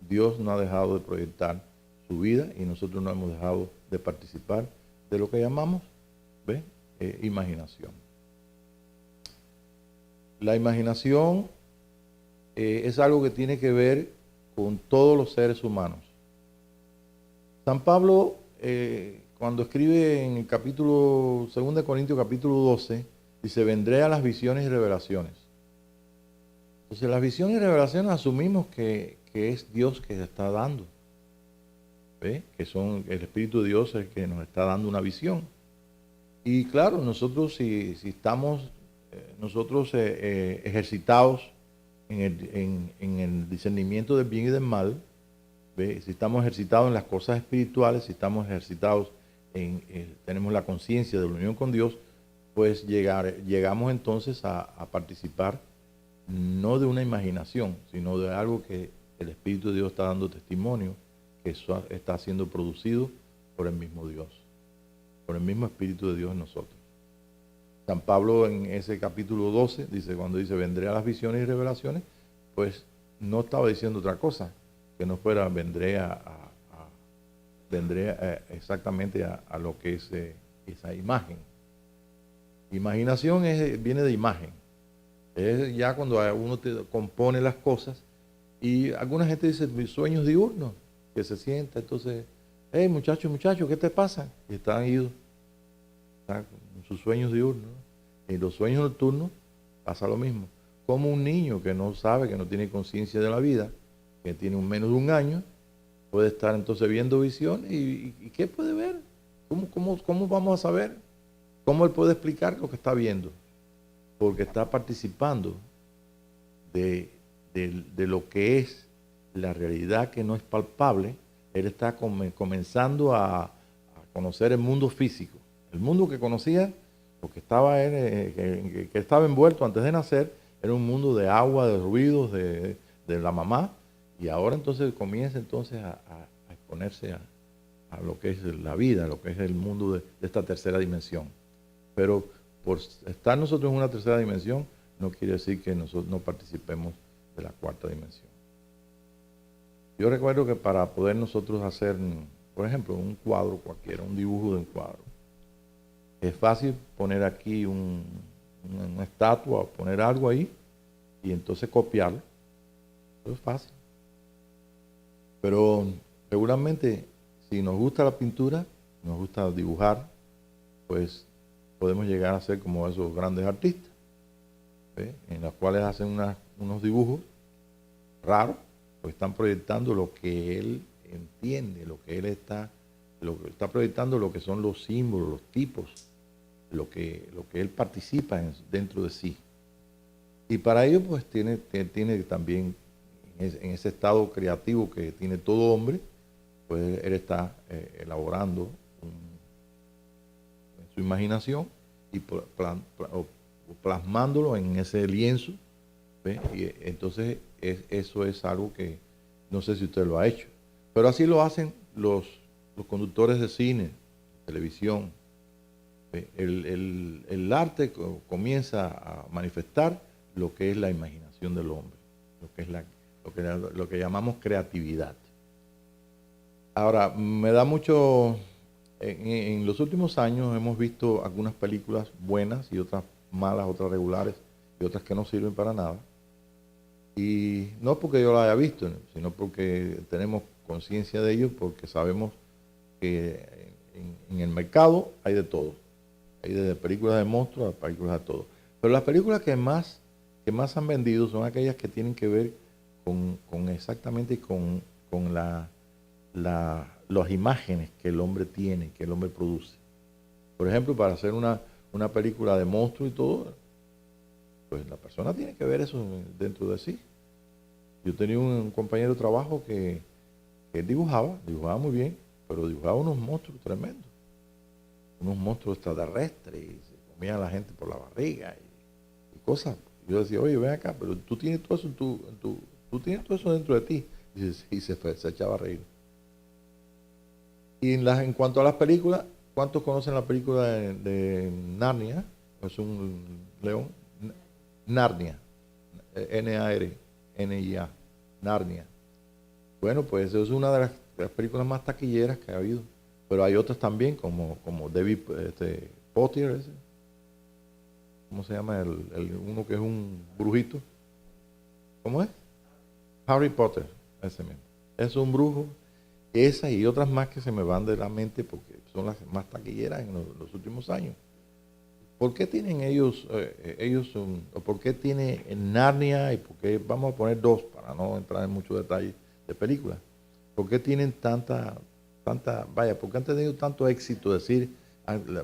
Dios no ha dejado de proyectar su vida y nosotros no hemos dejado de participar de lo que llamamos, ¿ve? Imaginación. La imaginación es algo que tiene que ver con todos los seres humanos. San Pablo, cuando escribe en el capítulo 2 Corintios capítulo 12, dice, vendré a las visiones y revelaciones. Entonces las visiones y revelaciones asumimos que es Dios que está dando. ¿Ve? Que son el Espíritu de Dios el que nos está dando una visión. Y claro, nosotros si estamos ejercitados en el discernimiento del bien y del mal, ¿ve? Si estamos ejercitados en las cosas espirituales, si estamos ejercitados tenemos la conciencia de la unión con Dios, pues llegamos entonces a participar no de una imaginación, sino de algo que el Espíritu de Dios está dando testimonio, que eso está siendo producido por el mismo Dios, por el mismo Espíritu de Dios en nosotros. San Pablo en ese capítulo 12, dice, cuando dice, vendré a las visiones y revelaciones, pues no estaba diciendo otra cosa, que no fuera, vendré exactamente a lo que es esa imagen. Imaginación viene de imagen. Es ya cuando uno compone las cosas y alguna gente dice, mis sueños diurnos, que se sienta, entonces, hey muchacho, ¿qué te pasa? Y están idos, están en sus sueños diurnos. Y los sueños nocturnos pasa lo mismo. Como un niño que no sabe, que no tiene conciencia de la vida, que tiene menos de un año, puede estar entonces viendo visiones y ¿qué puede ver? ¿Cómo vamos a saber? ¿Cómo él puede explicar lo que está viendo? Porque está participando de lo que es la realidad que no es palpable. Él está comenzando a conocer el mundo físico. El mundo que conocía, porque estaba él, que estaba envuelto antes de nacer, era un mundo de agua, de ruidos, de la mamá, y ahora entonces comienza entonces a exponerse a lo que es la vida, a lo que es el mundo de esta tercera dimensión. Pero por estar nosotros en una tercera dimensión, no quiere decir que nosotros no participemos de la cuarta dimensión. Yo recuerdo que para poder nosotros hacer, por ejemplo, un cuadro cualquiera, un dibujo de un cuadro, es fácil poner aquí una estatua o poner algo ahí y entonces copiarlo. Eso es fácil. Pero seguramente si nos gusta la pintura, nos gusta dibujar, pues podemos llegar a ser como esos grandes artistas, ¿ve? En los cuales hacen unos dibujos raros, pues están proyectando lo que él entiende, lo que está proyectando, lo que son los símbolos, los tipos, lo que él participa dentro de sí. Y para ello, pues tiene también, en ese estado creativo que tiene todo hombre, pues él está elaborando en su imaginación y plasmándolo en ese lienzo, ¿ve? Y entonces eso es algo que no sé si usted lo ha hecho, pero así lo hacen los conductores de cine, televisión. El arte comienza a manifestar lo que es la imaginación del hombre, lo que es lo que llamamos creatividad. Ahora, me da mucho, en los últimos años hemos visto algunas películas buenas y otras malas, otras regulares y otras que no sirven para nada. Y no porque yo las haya visto, sino porque tenemos conciencia de ello, porque sabemos que en el mercado hay de todo. Hay desde películas de monstruos a películas de todo. Pero las películas que más han vendido son aquellas que tienen que ver con exactamente con las imágenes que el hombre tiene, que el hombre produce. Por ejemplo, para hacer una película de monstruos y todo, pues la persona tiene que ver eso dentro de sí. Yo tenía un compañero de trabajo que él dibujaba muy bien, pero dibujaba unos monstruos tremendos. Unos monstruos extraterrestres, y se comía a la gente por la barriga y cosas. Yo decía, oye, ven acá, pero tú tienes todo eso tú tienes todo eso dentro de ti. Y se echaba a reír. Y en cuanto a las películas, ¿cuántos conocen la película de Narnia? Es un león. Narnia. Narnia. Narnia. Bueno, pues eso es una de las películas más taquilleras que ha habido. Pero hay otras también, como David Potter, ese. ¿Cómo se llama? Uno que es un brujito. ¿Cómo es? Harry Potter, ese mismo. Es un brujo. Esa y otras más que se me van de la mente porque son las más taquilleras en los últimos años. ¿Por qué tienen o por qué tiene Narnia y por qué, vamos a poner dos para no entrar en muchos detalles de películas? ¿Por qué tienen por qué han tenido tanto éxito? Decir,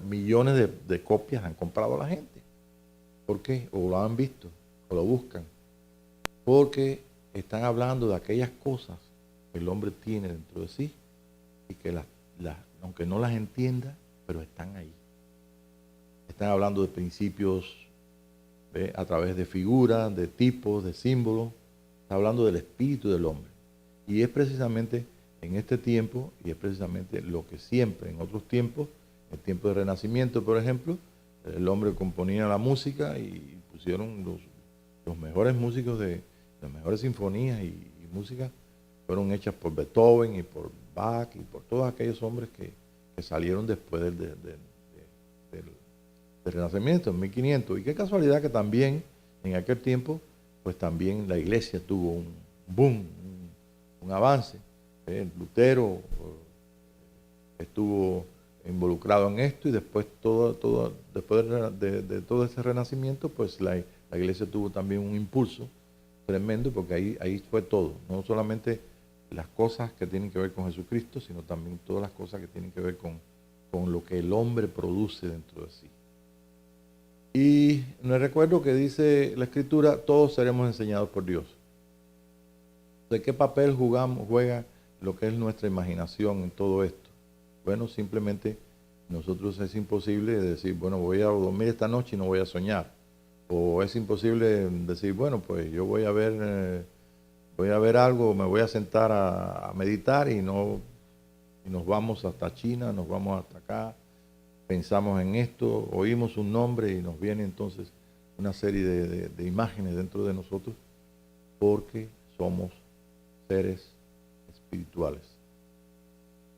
millones de copias han comprado la gente. ¿Por qué? O lo han visto, o lo buscan. Porque están hablando de aquellas cosas que el hombre tiene dentro de sí y que aunque no las entienda, pero están ahí. Están hablando de principios a través de figuras, de tipos, de símbolos. Está hablando del espíritu del hombre. Y es precisamente en este tiempo, y es precisamente lo que siempre en otros tiempos, el tiempo del Renacimiento, por ejemplo, el hombre componía la música y pusieron los mejores músicos de las mejores sinfonías y música fueron hechas por Beethoven y por Bach y por todos aquellos hombres que salieron después del Renacimiento, en 1500. Y qué casualidad que también en aquel tiempo, pues también la iglesia tuvo un boom, un avance. Lutero estuvo involucrado en esto y después después de todo ese renacimiento, pues la iglesia tuvo también un impulso tremendo porque ahí fue todo, no solamente las cosas que tienen que ver con Jesucristo, sino también todas las cosas que tienen que ver con lo que el hombre produce dentro de sí. Y me recuerdo que dice la Escritura, todos seremos enseñados por Dios. ¿De qué papel juega lo que es nuestra imaginación en todo esto? Bueno, simplemente nosotros es imposible decir, bueno, voy a dormir esta noche y no voy a soñar. O es imposible decir, bueno, pues yo voy a ver algo, me voy a sentar a meditar y nos vamos hasta China, nos vamos hasta acá, pensamos en esto, oímos un nombre y nos viene entonces una serie de imágenes dentro de nosotros porque somos seres espirituales.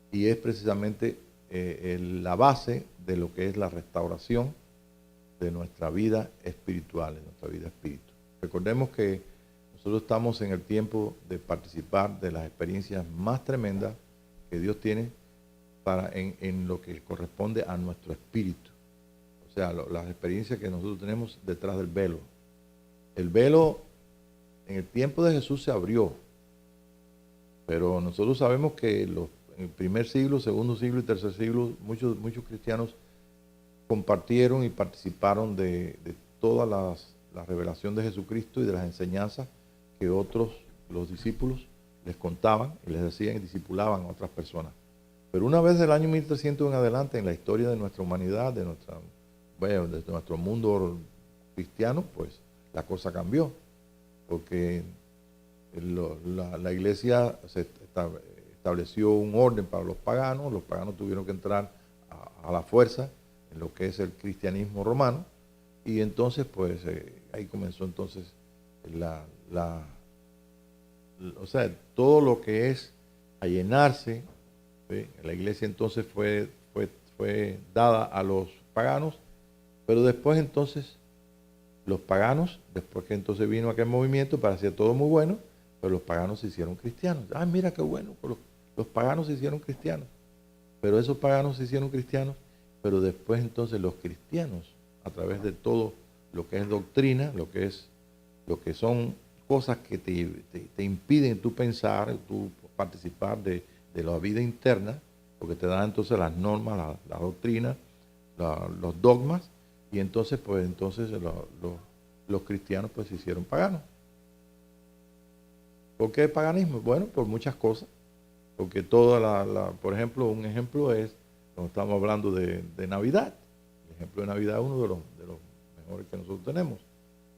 Y es precisamente la base de lo que es la restauración de nuestra vida espiritual, de nuestra vida espíritu. Recordemos que nosotros estamos en el tiempo de participar de las experiencias más tremendas que Dios tiene en lo que corresponde a nuestro espíritu. O sea, las experiencias que nosotros tenemos detrás del velo. El velo en el tiempo de Jesús se abrió, pero nosotros sabemos que en el primer siglo, segundo siglo y tercer siglo, muchos cristianos compartieron y participaron de toda la revelación de Jesucristo y de las enseñanzas que los discípulos, les contaban y les decían y discipulaban a otras personas. Pero una vez del año 1300 en adelante, en la historia de nuestra humanidad, de nuestro mundo cristiano, pues la cosa cambió. Porque la iglesia estableció un orden para los paganos tuvieron que entrar a la fuerza en lo que es el cristianismo romano, y entonces pues ahí comenzó entonces o sea, todo lo que es a llenarse. ¿Sí? La iglesia entonces fue dada a los paganos, pero después entonces los paganos, después que entonces vino aquel movimiento, parecía todo muy bueno, pero los paganos se hicieron cristianos. Ah, mira qué bueno, los paganos se hicieron cristianos, pero esos paganos se hicieron cristianos, pero después entonces los cristianos, a través de todo lo que es doctrina, lo que son cosas que te impiden tú pensar, tú participar de la vida interna, porque te dan entonces las normas, la doctrina, los dogmas, y entonces pues los cristianos pues se hicieron paganos. ¿Por qué paganismo? Bueno, por muchas cosas, porque por ejemplo, un ejemplo es, cuando estamos hablando de Navidad, el ejemplo de Navidad es uno de los mejores que nosotros tenemos.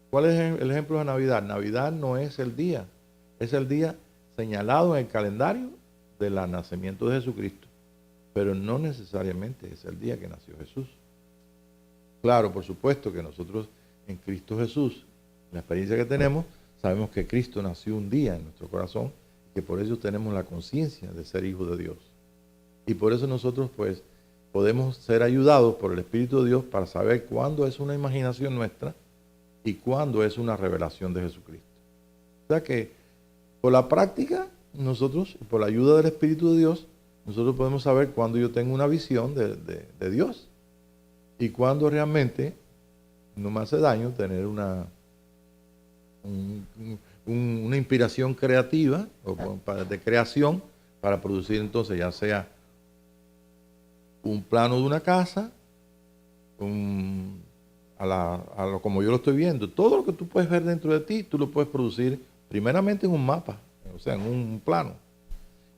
¿Cuál es el ejemplo de Navidad? Navidad no es el día, es el día señalado en el calendario del nacimiento de Jesucristo, pero no necesariamente es el día que nació Jesús. Claro, por supuesto que nosotros en Cristo Jesús, la experiencia que tenemos, sabemos que Cristo nació un día en nuestro corazón que por eso tenemos la conciencia de ser hijos de Dios. Y por eso nosotros pues podemos ser ayudados por el Espíritu de Dios para saber cuándo es una imaginación nuestra y cuándo es una revelación de Jesucristo. O sea que por la práctica, nosotros, por la ayuda del Espíritu de Dios, nosotros podemos saber cuándo yo tengo una visión de Dios y cuándo realmente no me hace daño tener una inspiración creativa o de creación para producir entonces ya sea un plano de una casa, como yo lo estoy viendo. Todo lo que tú puedes ver dentro de ti, tú lo puedes producir primeramente en un mapa, o sea, en un plano.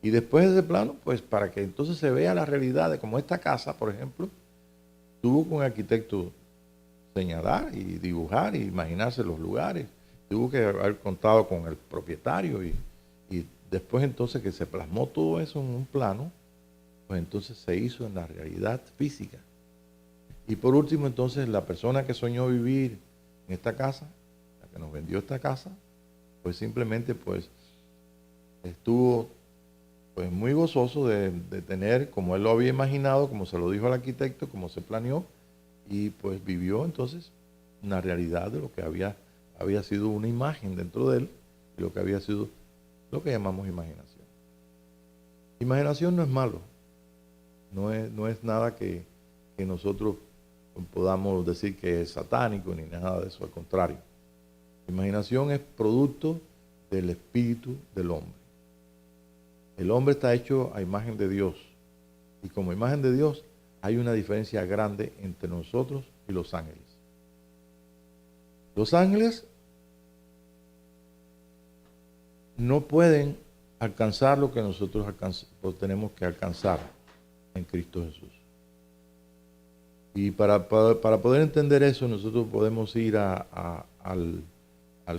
Y después de ese plano, pues para que entonces se vea la realidad de como esta casa, por ejemplo, tuvo que un arquitecto señalar y dibujar y imaginarse los lugares. Tuvo que haber contado con el propietario y después entonces que se plasmó todo eso en un plano, pues entonces se hizo en la realidad física. Y por último entonces la persona que soñó vivir en esta casa, la que nos vendió esta casa, pues simplemente pues estuvo pues muy gozoso de tener como él lo había imaginado, como se lo dijo al arquitecto, como se planeó, y pues vivió entonces una realidad de lo que había sido una imagen dentro de él y lo que había sido lo que llamamos imaginación. Imaginación no es malo, no es nada que nosotros podamos decir que es satánico ni nada de eso, al contrario. Imaginación es producto del espíritu del hombre. El hombre está hecho a imagen de Dios y como imagen de Dios hay una diferencia grande entre nosotros y los ángeles. Los ángeles no pueden alcanzar lo que nosotros tenemos que alcanzar en Cristo Jesús. Y para poder entender eso, nosotros podemos ir al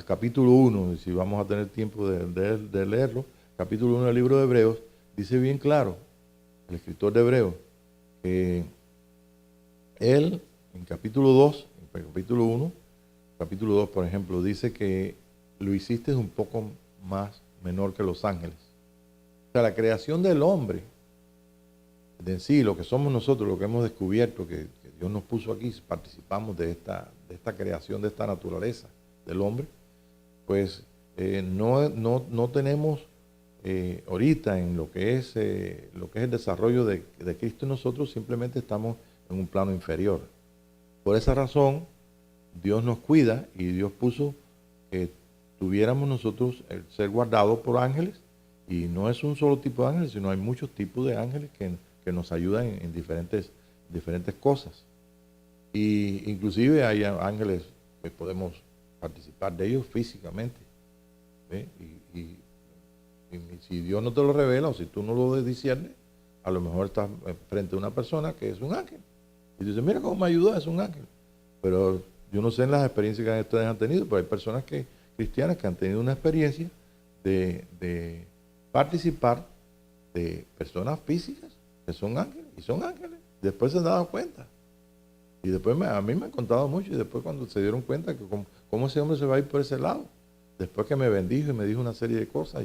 capítulo 1, y si vamos a tener tiempo de leerlo, capítulo 1 del libro de Hebreos, dice bien claro, el escritor de Hebreos, que él, en capítulo 2, en capítulo 1, capítulo 2, por ejemplo, dice que lo hiciste un poco más menor que los ángeles. O sea, la creación del hombre, de en sí, lo que somos nosotros, lo que hemos descubierto, que Dios nos puso aquí, participamos de esta creación, de esta naturaleza del hombre, pues no tenemos ahorita en lo que es el desarrollo de Cristo en nosotros, simplemente estamos en un plano inferior. Por esa razón, Dios nos cuida y Dios puso que tuviéramos nosotros el ser guardados por ángeles, y no es un solo tipo de ángeles, sino hay muchos tipos de ángeles que nos ayudan en diferentes cosas. Y inclusive hay ángeles que podemos participar de ellos físicamente. ¿Ve? Y si Dios no te lo revela o si tú no lo disciernes, a lo mejor estás frente a una persona que es un ángel. Y dices, mira cómo me ayudó, es un ángel. Pero yo no sé en las experiencias que ustedes han tenido, pero hay personas cristianas que han tenido una experiencia de participar de personas físicas que son ángeles, y son ángeles. Después se han dado cuenta. Y después a mí me han contado mucho, y después cuando se dieron cuenta que cómo ese hombre se va a ir por ese lado, después que me bendijo y me dijo una serie de cosas,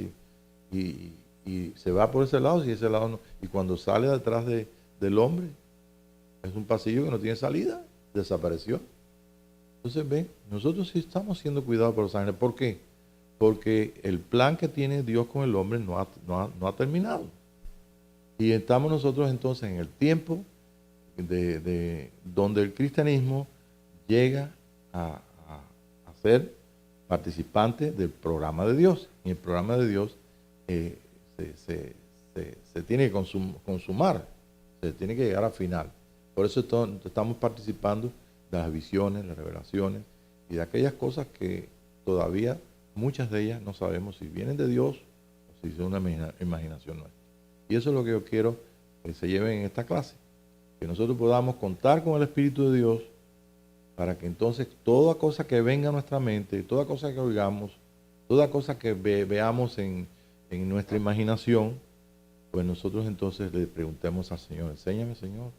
y se va por ese lado, y ese lado no. Y cuando sale detrás del hombre, es un pasillo que no tiene salida, desapareció. Entonces, ven, nosotros sí estamos siendo cuidados por los ángeles. ¿Por qué? Porque el plan que tiene Dios con el hombre no ha terminado. Y estamos nosotros entonces en el tiempo de donde el cristianismo llega a ser participante del programa de Dios. Y el programa de Dios se tiene que consumar, se tiene que llegar al final. Por eso estamos participando de las visiones, las revelaciones y de aquellas cosas que todavía muchas de ellas no sabemos si vienen de Dios o si son una imaginación nuestra. Y eso es lo que yo quiero que se lleven en esta clase, que nosotros podamos contar con el Espíritu de Dios para que entonces toda cosa que venga a nuestra mente, toda cosa que oigamos, toda cosa que veamos en nuestra imaginación, pues nosotros entonces le preguntemos al Señor, enséñame, Señor,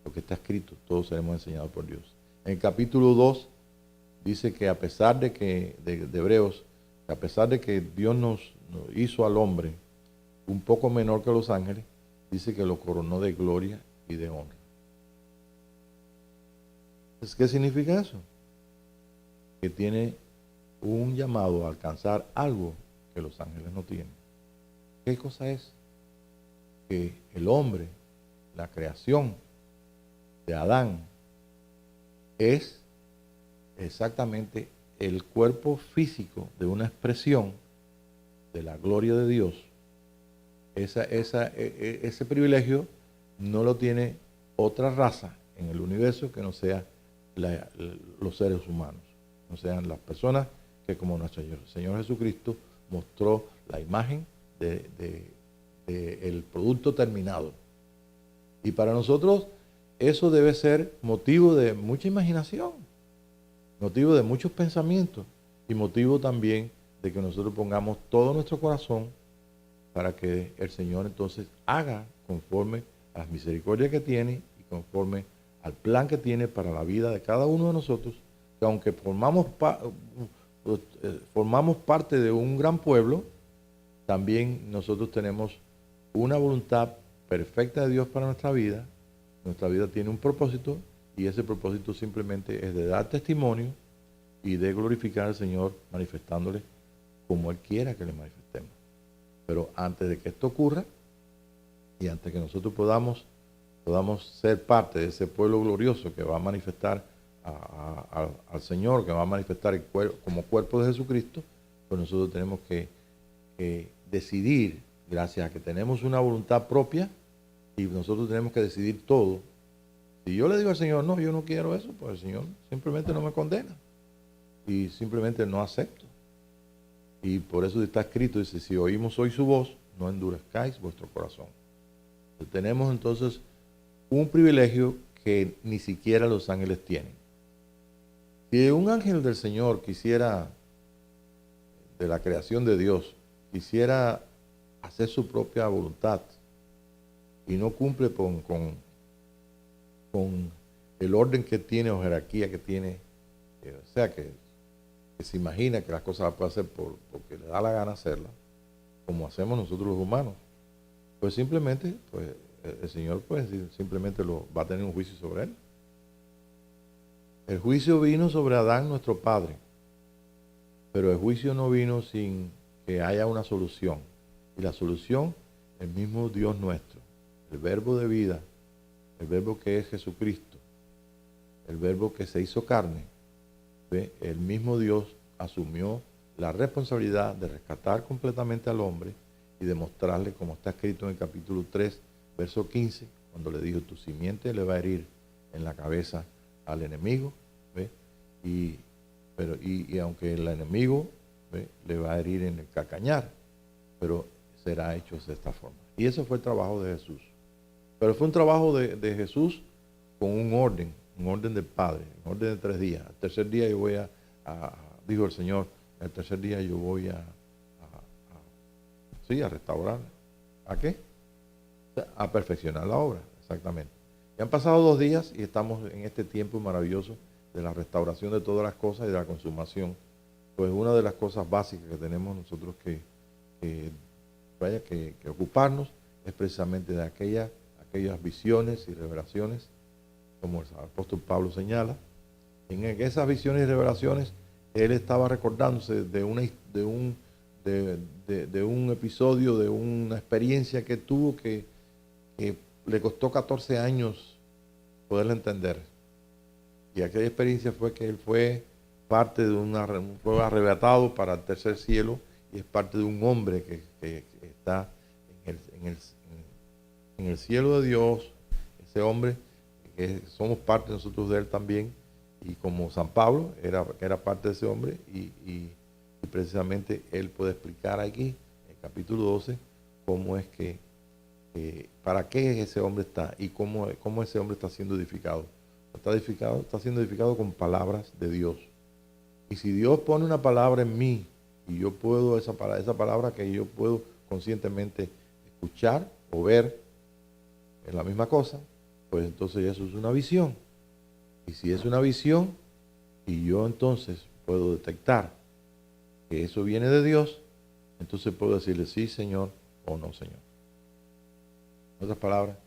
lo que está escrito, todos seremos enseñados por Dios. En el capítulo 2 dice que a pesar de Hebreos, a pesar de que Dios hizo al hombre un poco menor que los ángeles, dice que lo coronó de gloria y de honra. Entonces, ¿qué significa eso? Que tiene un llamado a alcanzar algo que los ángeles no tienen. ¿Qué cosa es? Que el hombre, la creación de Adán, es exactamente el cuerpo físico de una expresión de la gloria de Dios. Ese privilegio no lo tiene otra raza en el universo que no sea los seres humanos, no sean las personas que, como nuestro Señor Jesucristo mostró la imagen el producto terminado. Y para nosotros eso debe ser motivo de mucha imaginación, motivo de muchos pensamientos y motivo también de que nosotros pongamos todo nuestro corazón para que el Señor entonces haga conforme a las misericordias que tiene y conforme al plan que tiene para la vida de cada uno de nosotros, que aunque formamos parte de un gran pueblo, también nosotros tenemos una voluntad perfecta de Dios para nuestra vida. Nuestra vida tiene un propósito y ese propósito simplemente es de dar testimonio y de glorificar al Señor manifestándole como Él quiera que le manifestemos. Pero antes de que esto ocurra y antes que nosotros podamos ser parte de ese pueblo glorioso que va a manifestar al Señor, que va a manifestar como cuerpo de Jesucristo, pues nosotros tenemos que decidir, gracias a que tenemos una voluntad propia, y nosotros tenemos que decidir todo. Si yo le digo al Señor, no, yo no quiero eso, pues el Señor simplemente no me condena y simplemente no acepto. Y por eso está escrito, dice, si oímos hoy su voz, no endurezcáis vuestro corazón. Entonces, tenemos entonces un privilegio que ni siquiera los ángeles tienen. Si un ángel del Señor quisiera, de la creación de Dios, quisiera hacer su propia voluntad y no cumple con el orden que tiene o jerarquía que tiene, o sea, que se imagina que las cosas las puede hacer porque le da la gana hacerlas, como hacemos nosotros los humanos, pues simplemente, pues el Señor pues simplemente va a tener un juicio sobre él. El juicio vino sobre Adán, nuestro padre, pero el juicio no vino sin que haya una solución. Y la solución, el mismo Dios nuestro, el verbo de vida, el verbo que es Jesucristo, el verbo que se hizo carne. ¿Ve? El mismo Dios asumió la responsabilidad de rescatar completamente al hombre y demostrarle, como está escrito en el capítulo 3, verso 15, cuando le dijo, tu simiente le va a herir en la cabeza al enemigo, ¿ve? Y aunque el enemigo, ¿ve?, le va a herir en el calcañar, pero será hecho de esta forma. Y eso fue el trabajo de Jesús. Pero fue un trabajo de Jesús con un orden del Padre, un orden de 3 días. El tercer día yo voy dijo el Señor, el tercer día yo voy a restaurar. ¿A qué? A perfeccionar la obra, exactamente. Y han pasado 2 días y estamos en este tiempo maravilloso de la restauración de todas las cosas y de la consumación. Pues una de las cosas básicas que tenemos nosotros que ocuparnos es precisamente de aquellas visiones y revelaciones, como el apóstol Pablo señala. En esas visiones y revelaciones él estaba recordándose de un episodio, de una experiencia que tuvo que le costó 14 años poderla entender. Y aquella experiencia fue que él fue parte de fue arrebatado para el tercer cielo y es parte de un hombre que está en el cielo de Dios. Ese hombre, que somos parte nosotros de él también, y como San Pablo era parte de ese hombre, y precisamente él puede explicar aquí, en el capítulo 12, cómo es que, para qué ese hombre está y cómo ese hombre está siendo edificado. Está siendo edificado con palabras de Dios. Y si Dios pone una palabra en mí, y yo puedo, esa palabra que yo puedo conscientemente escuchar o ver, es la misma cosa, pues entonces eso es una visión. Y si es una visión, y yo entonces puedo detectar que eso viene de Dios, entonces puedo decirle sí, Señor, o no, Señor. En otras palabras,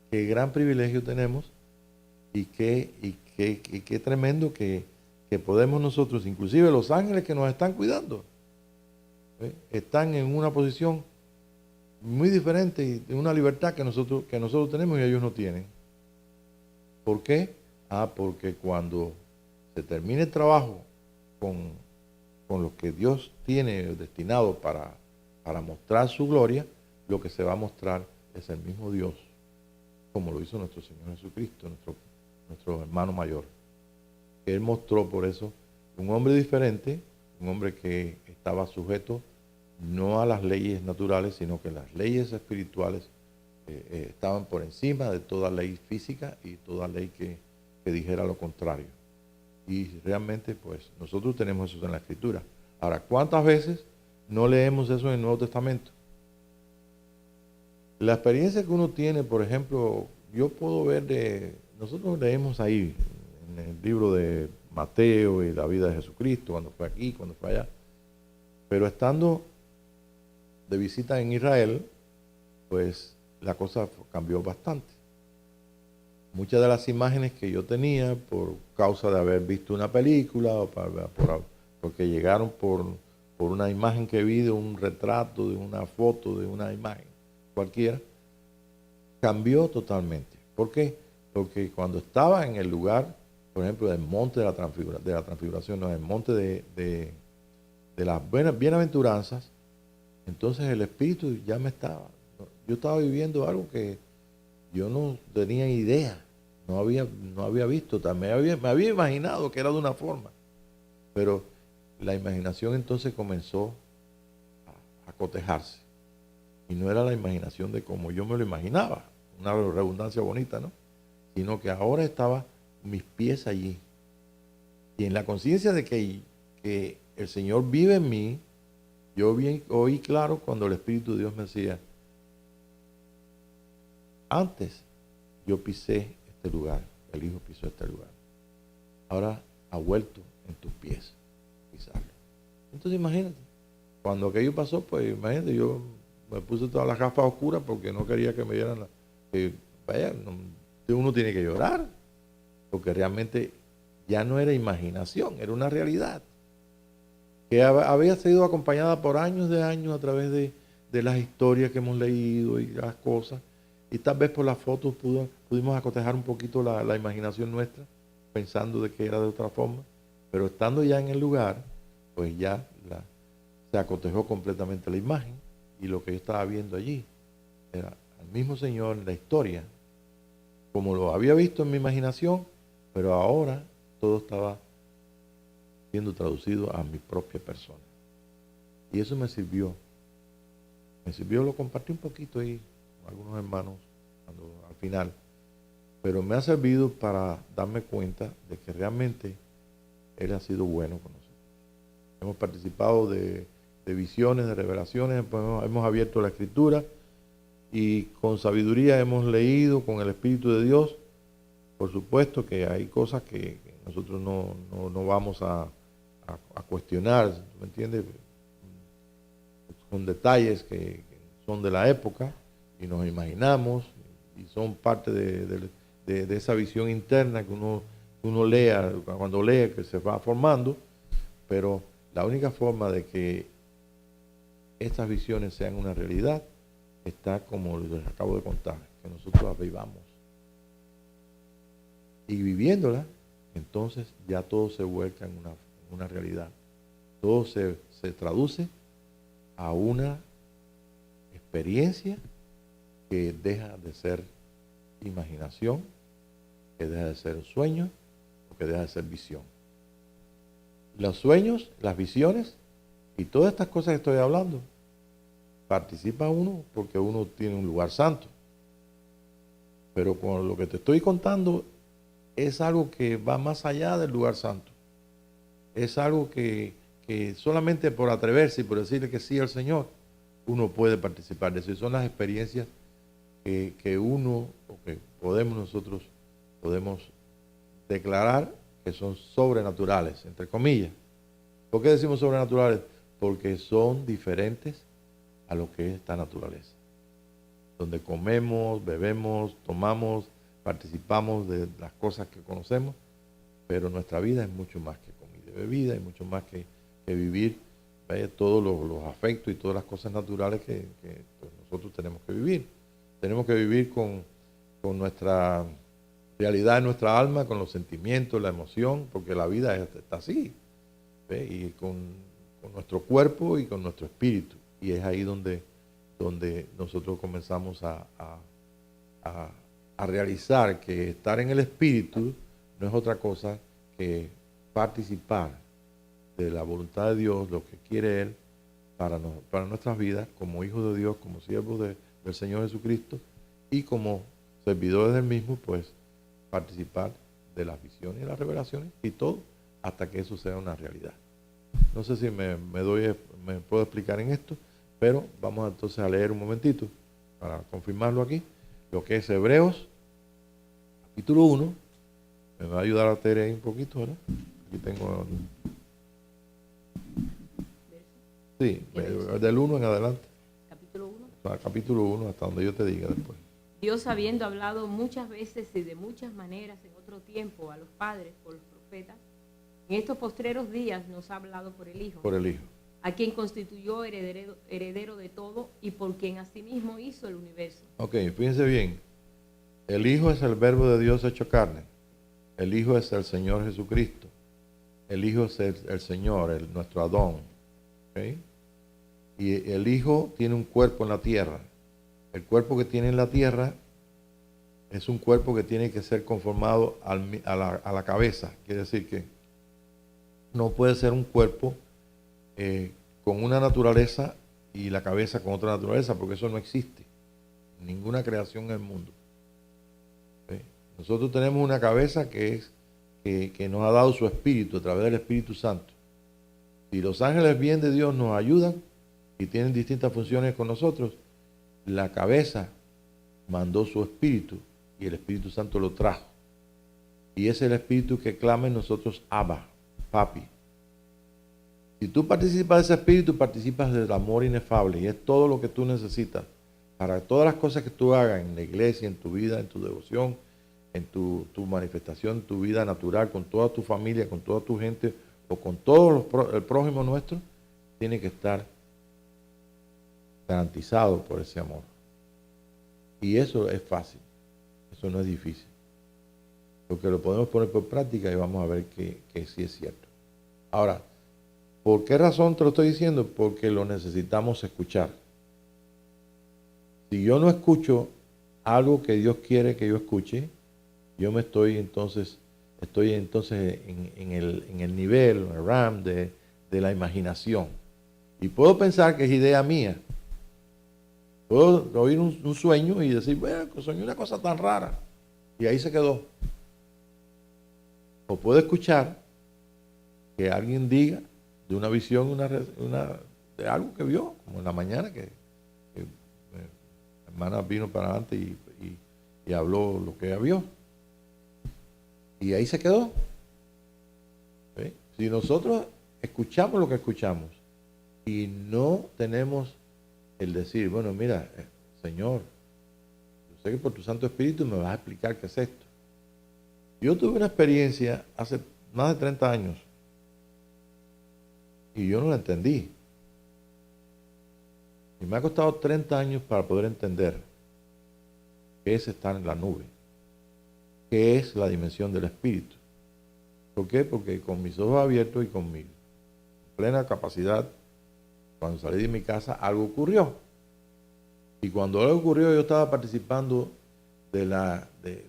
qué gran privilegio tenemos y qué tremendo que podemos nosotros, inclusive los ángeles que nos están cuidando, están en una posición muy diferente y de una libertad que nosotros tenemos y ellos no tienen. ¿Por qué? Porque cuando se termine el trabajo con lo que Dios tiene destinado para mostrar su gloria, lo que se va a mostrar es el mismo Dios, como lo hizo nuestro Señor Jesucristo, nuestro hermano mayor. Él mostró por eso un hombre diferente, un hombre que estaba sujeto no a las leyes naturales, sino que las leyes espirituales estaban por encima de toda ley física y toda ley que dijera lo contrario. Y realmente, pues, nosotros tenemos eso en la Escritura. Ahora, ¿cuántas veces no leemos eso en el Nuevo Testamento? La experiencia que uno tiene, por ejemplo, yo puedo ver nosotros leemos ahí, en el libro de Mateo y la vida de Jesucristo, cuando fue aquí, cuando fue allá. Pero estando de visita en Israel, pues la cosa cambió bastante. Muchas de las imágenes que yo tenía por causa de haber visto una película o porque llegaron por una imagen que vi de un retrato, de una foto, de una imagen cualquiera, cambió totalmente. ¿Por qué? Porque cuando estaba en el lugar, por ejemplo, del monte de la transfiguración, no, el monte de las bienaventuranzas, entonces el Espíritu ya yo estaba viviendo algo que yo no tenía idea, no había visto, me había imaginado que era de una forma, pero la imaginación entonces comenzó a cotejarse, y no era la imaginación de como yo me lo imaginaba, una redundancia bonita, ¿no? Sino que ahora estaba mis pies allí, y en la conciencia de que el Señor vive en mí, yo oí claro cuando el Espíritu de Dios me decía, antes yo pisé este lugar, el Hijo pisó este lugar. Ahora ha vuelto en tus pies pisarlo. Entonces imagínate, cuando aquello pasó, pues imagínate, yo me puse todas las gafas oscuras porque no quería que me vieran uno tiene que llorar, porque realmente ya no era imaginación, era una realidad que había sido acompañada por años de años a través de las historias que hemos leído y las cosas. Y tal vez por las fotos pudimos acotejar un poquito la imaginación nuestra, pensando de que era de otra forma. Pero estando ya en el lugar, pues ya se acotejó completamente la imagen. Y lo que yo estaba viendo allí era al mismo Señor en la historia, como lo había visto en mi imaginación, pero ahora todo estaba siendo traducido a mi propia persona. Y eso me sirvió, lo compartí un poquito ahí con algunos hermanos al final, pero me ha servido para darme cuenta de que realmente Él ha sido bueno con nosotros. Hemos participado de visiones, de revelaciones, pues hemos abierto la Escritura y con sabiduría hemos leído con el Espíritu de Dios. Por supuesto que hay cosas que nosotros no vamos a cuestionar, ¿me entiendes? Son detalles que son de la época y nos imaginamos y son parte de esa visión interna que uno lea, cuando lee, que se va formando, pero la única forma de que estas visiones sean una realidad está como les acabo de contar, que nosotros las vivamos. Y viviéndola, entonces ya todo se vuelca en una realidad. Todo se traduce a una experiencia que deja de ser imaginación, que deja de ser sueño, o que deja de ser visión. Los sueños, las visiones y todas estas cosas que estoy hablando, participa uno porque uno tiene un lugar santo. Pero con lo que te estoy contando es algo que va más allá del lugar santo. Es algo que solamente por atreverse y por decirle que sí al Señor, uno puede participar de eso. Y son las experiencias que uno, o que nosotros podemos declarar que son sobrenaturales, entre comillas. ¿Por qué decimos sobrenaturales? porque son diferentes a lo que es esta naturaleza. Donde comemos, bebemos, tomamos, participamos de las cosas que conocemos, pero nuestra vida es mucho más que comida y bebida, y mucho más que vivir todos los afectos y todas las cosas naturales que pues, nosotros tenemos que vivir. Tenemos que vivir con nuestra realidad en nuestra alma, con los sentimientos, la emoción, porque la vida está así, ¿ve? Y con nuestro cuerpo y con nuestro espíritu. Y es ahí donde nosotros comenzamos a realizar que estar en el espíritu no es otra cosa que participar de la voluntad de Dios, lo que quiere Él para nuestras vidas, como hijos de Dios, como siervos del Señor Jesucristo, y como servidores del mismo, pues participar de las visiones y las revelaciones y todo hasta que eso sea una realidad. No sé si me puedo explicar en esto, pero vamos entonces a leer un momentito para confirmarlo aquí, lo que es Hebreos, capítulo 1. Me va a ayudar a Tere ahí un poquito, ¿verdad? Aquí tengo... Sí, del 1 en adelante. Capítulo 1. Capítulo 1, hasta donde yo te diga después. Dios, habiendo hablado muchas veces y de muchas maneras en otro tiempo a los padres por los profetas, en estos postreros días nos ha hablado por el Hijo. Por el Hijo. A quien constituyó heredero de todo y por quien asimismo hizo el universo. Ok, fíjense bien. El Hijo es el verbo de Dios hecho carne. El Hijo es el Señor Jesucristo. El Hijo es el Señor, nuestro Adón. ¿Okay? Y el Hijo tiene un cuerpo en la tierra. El cuerpo que tiene en la tierra es un cuerpo que tiene que ser conformado a la cabeza. Quiere decir que no puede ser un cuerpo con una naturaleza y la cabeza con otra naturaleza, porque eso no existe. Ninguna creación en el mundo. ¿Okay? Nosotros tenemos una cabeza que nos ha dado su espíritu a través del Espíritu Santo. Si los ángeles bien de Dios nos ayudan y tienen distintas funciones con nosotros, la cabeza mandó su espíritu y el Espíritu Santo lo trajo. Y ese es el espíritu que clama en nosotros, Abba, Papi. Si tú participas de ese espíritu, participas del amor inefable, y es todo lo que tú necesitas para todas las cosas que tú hagas en la iglesia, en tu vida, en tu devoción, en tu manifestación, en tu vida natural, con toda tu familia, con toda tu gente o con todo el prójimo nuestro, tiene que estar garantizado por ese amor. Y eso es fácil, eso no es difícil, porque lo podemos poner por práctica y vamos a ver que sí es cierto. Ahora, ¿por qué razón te lo estoy diciendo? Porque lo necesitamos escuchar. Si yo no escucho algo que Dios quiere que yo escuche, yo estoy entonces en el nivel, en el RAM de la imaginación. Y puedo pensar que es idea mía. Puedo oír un sueño y decir, bueno, soñé una cosa tan rara. Y ahí se quedó. O puedo escuchar que alguien diga de una visión, de algo que vio, como en la mañana que la hermana vino para adelante y habló lo que vio. Y ahí se quedó. ¿Sí? Si nosotros escuchamos lo que escuchamos y no tenemos el decir, bueno, mira, Señor, yo sé que por tu Santo Espíritu me vas a explicar qué es esto. Yo tuve una experiencia hace más de 30 años y yo no la entendí. Y me ha costado 30 años para poder entender qué es estar en la nube, qué es la dimensión del Espíritu. ¿Por qué? Porque con mis ojos abiertos y con mi plena capacidad, cuando salí de mi casa, algo ocurrió. Y cuando algo ocurrió, yo estaba participando de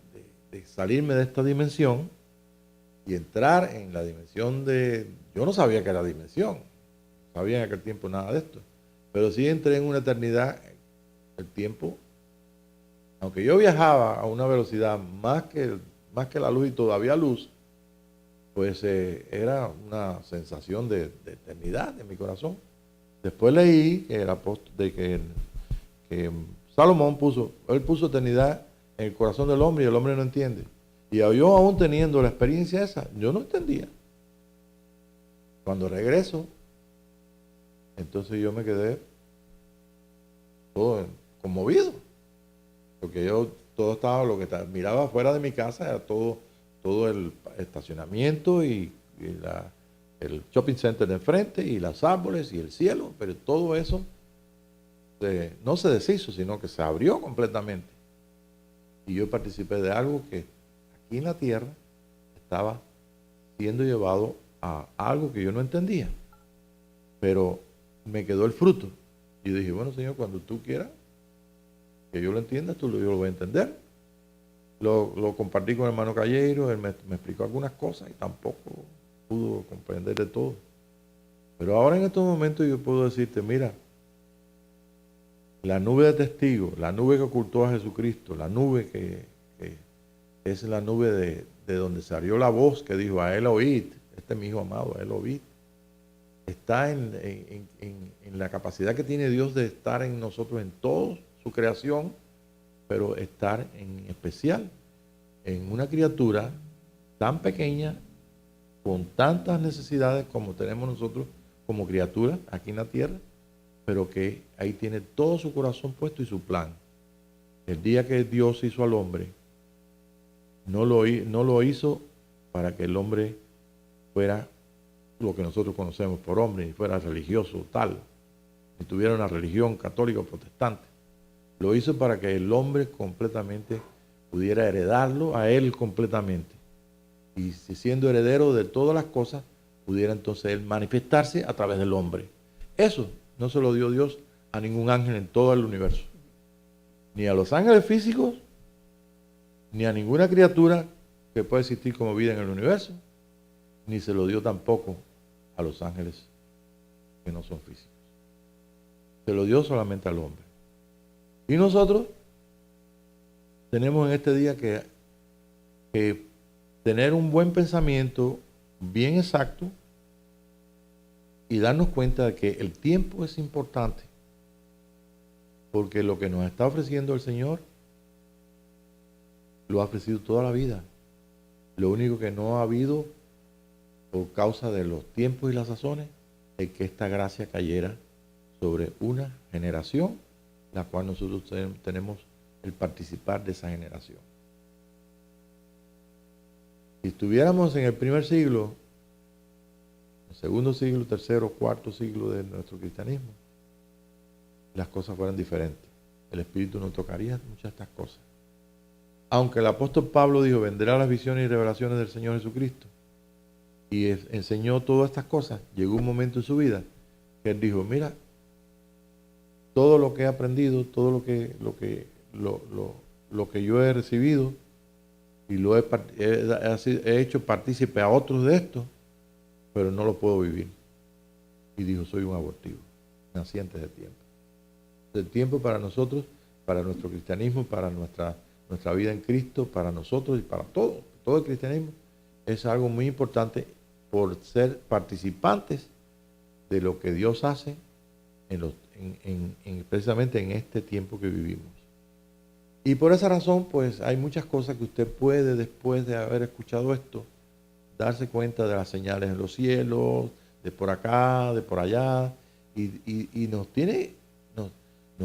salirme de esta dimensión y entrar en la dimensión yo no sabía que era dimensión, no sabía en aquel tiempo nada de esto, pero sí entré en una eternidad, el tiempo, aunque yo viajaba a una velocidad más que la luz y todavía luz, pues era una sensación de eternidad en mi corazón. Después leí que Salomón puso eternidad en el corazón del hombre y el hombre no entiende. Y yo aún teniendo la experiencia esa, yo no entendía. Cuando regreso Entonces yo me quedé todo conmovido, porque yo todo estaba, lo que miraba afuera de mi casa era todo el estacionamiento y el shopping center de enfrente y los árboles y el cielo, pero todo eso no se deshizo, sino que se abrió completamente. Y yo participé de algo que aquí en la tierra estaba siendo llevado a algo que yo no entendía, pero me quedó el fruto. Y yo dije, bueno, Señor, cuando tú quieras que yo lo entienda, yo lo voy a entender. Lo compartí con el hermano Calleiro, él me explicó algunas cosas y tampoco pudo comprender de todo. Pero ahora en estos momentos yo puedo decirte, mira, la nube de testigos, la nube que ocultó a Jesucristo, la nube que es la nube de donde salió la voz que dijo, a él oíd, este es mi hijo amado, a él oíd, está en la capacidad que tiene Dios de estar en nosotros en toda su creación, pero estar en especial en una criatura tan pequeña, con tantas necesidades como tenemos nosotros como criaturas aquí en la tierra, pero que ahí tiene todo su corazón puesto y su plan. El día que Dios hizo al hombre, no lo hizo para que el hombre fuera lo que nosotros conocemos por hombre, ni fuera religioso tal, ni tuviera una religión católica o protestante. Lo hizo para que el hombre completamente pudiera heredarlo a él completamente. Y si siendo heredero de todas las cosas, pudiera entonces él manifestarse a través del hombre. Eso no se lo dio Dios a ningún ángel en todo el universo. Ni a los ángeles físicos, ni a ninguna criatura que pueda existir como vida en el universo, ni se lo dio tampoco a los ángeles que no son físicos. Se lo dio solamente al hombre. Y nosotros tenemos en este día que tener un buen pensamiento bien exacto y darnos cuenta de que el tiempo es importante, porque lo que nos está ofreciendo el Señor lo ha ofrecido toda la vida. Lo único que no ha habido por causa de los tiempos y las sazones es que esta gracia cayera sobre una generación, la cual nosotros tenemos el participar de esa generación. Si estuviéramos en el primer siglo, el segundo siglo, tercero, cuarto siglo de nuestro cristianismo, las cosas fueran diferentes. El Espíritu no tocaría muchas de estas cosas. Aunque el apóstol Pablo dijo, vendrán las visiones y revelaciones del Señor Jesucristo, y enseñó todas estas cosas, llegó un momento en su vida que él dijo, mira, todo lo que he aprendido, todo lo que yo he recibido y lo he hecho partícipe a otros de esto, pero no lo puedo vivir. Y dijo, soy un abortivo, nací antes de tiempo. El tiempo para nosotros, para nuestro cristianismo, para nuestra vida en Cristo, para nosotros y para todo el cristianismo, es algo muy importante por ser participantes de lo que Dios hace precisamente en este tiempo que vivimos. Y por esa razón, pues hay muchas cosas que usted puede, después de haber escuchado esto, darse cuenta de las señales en los cielos, de por acá, de por allá, y nos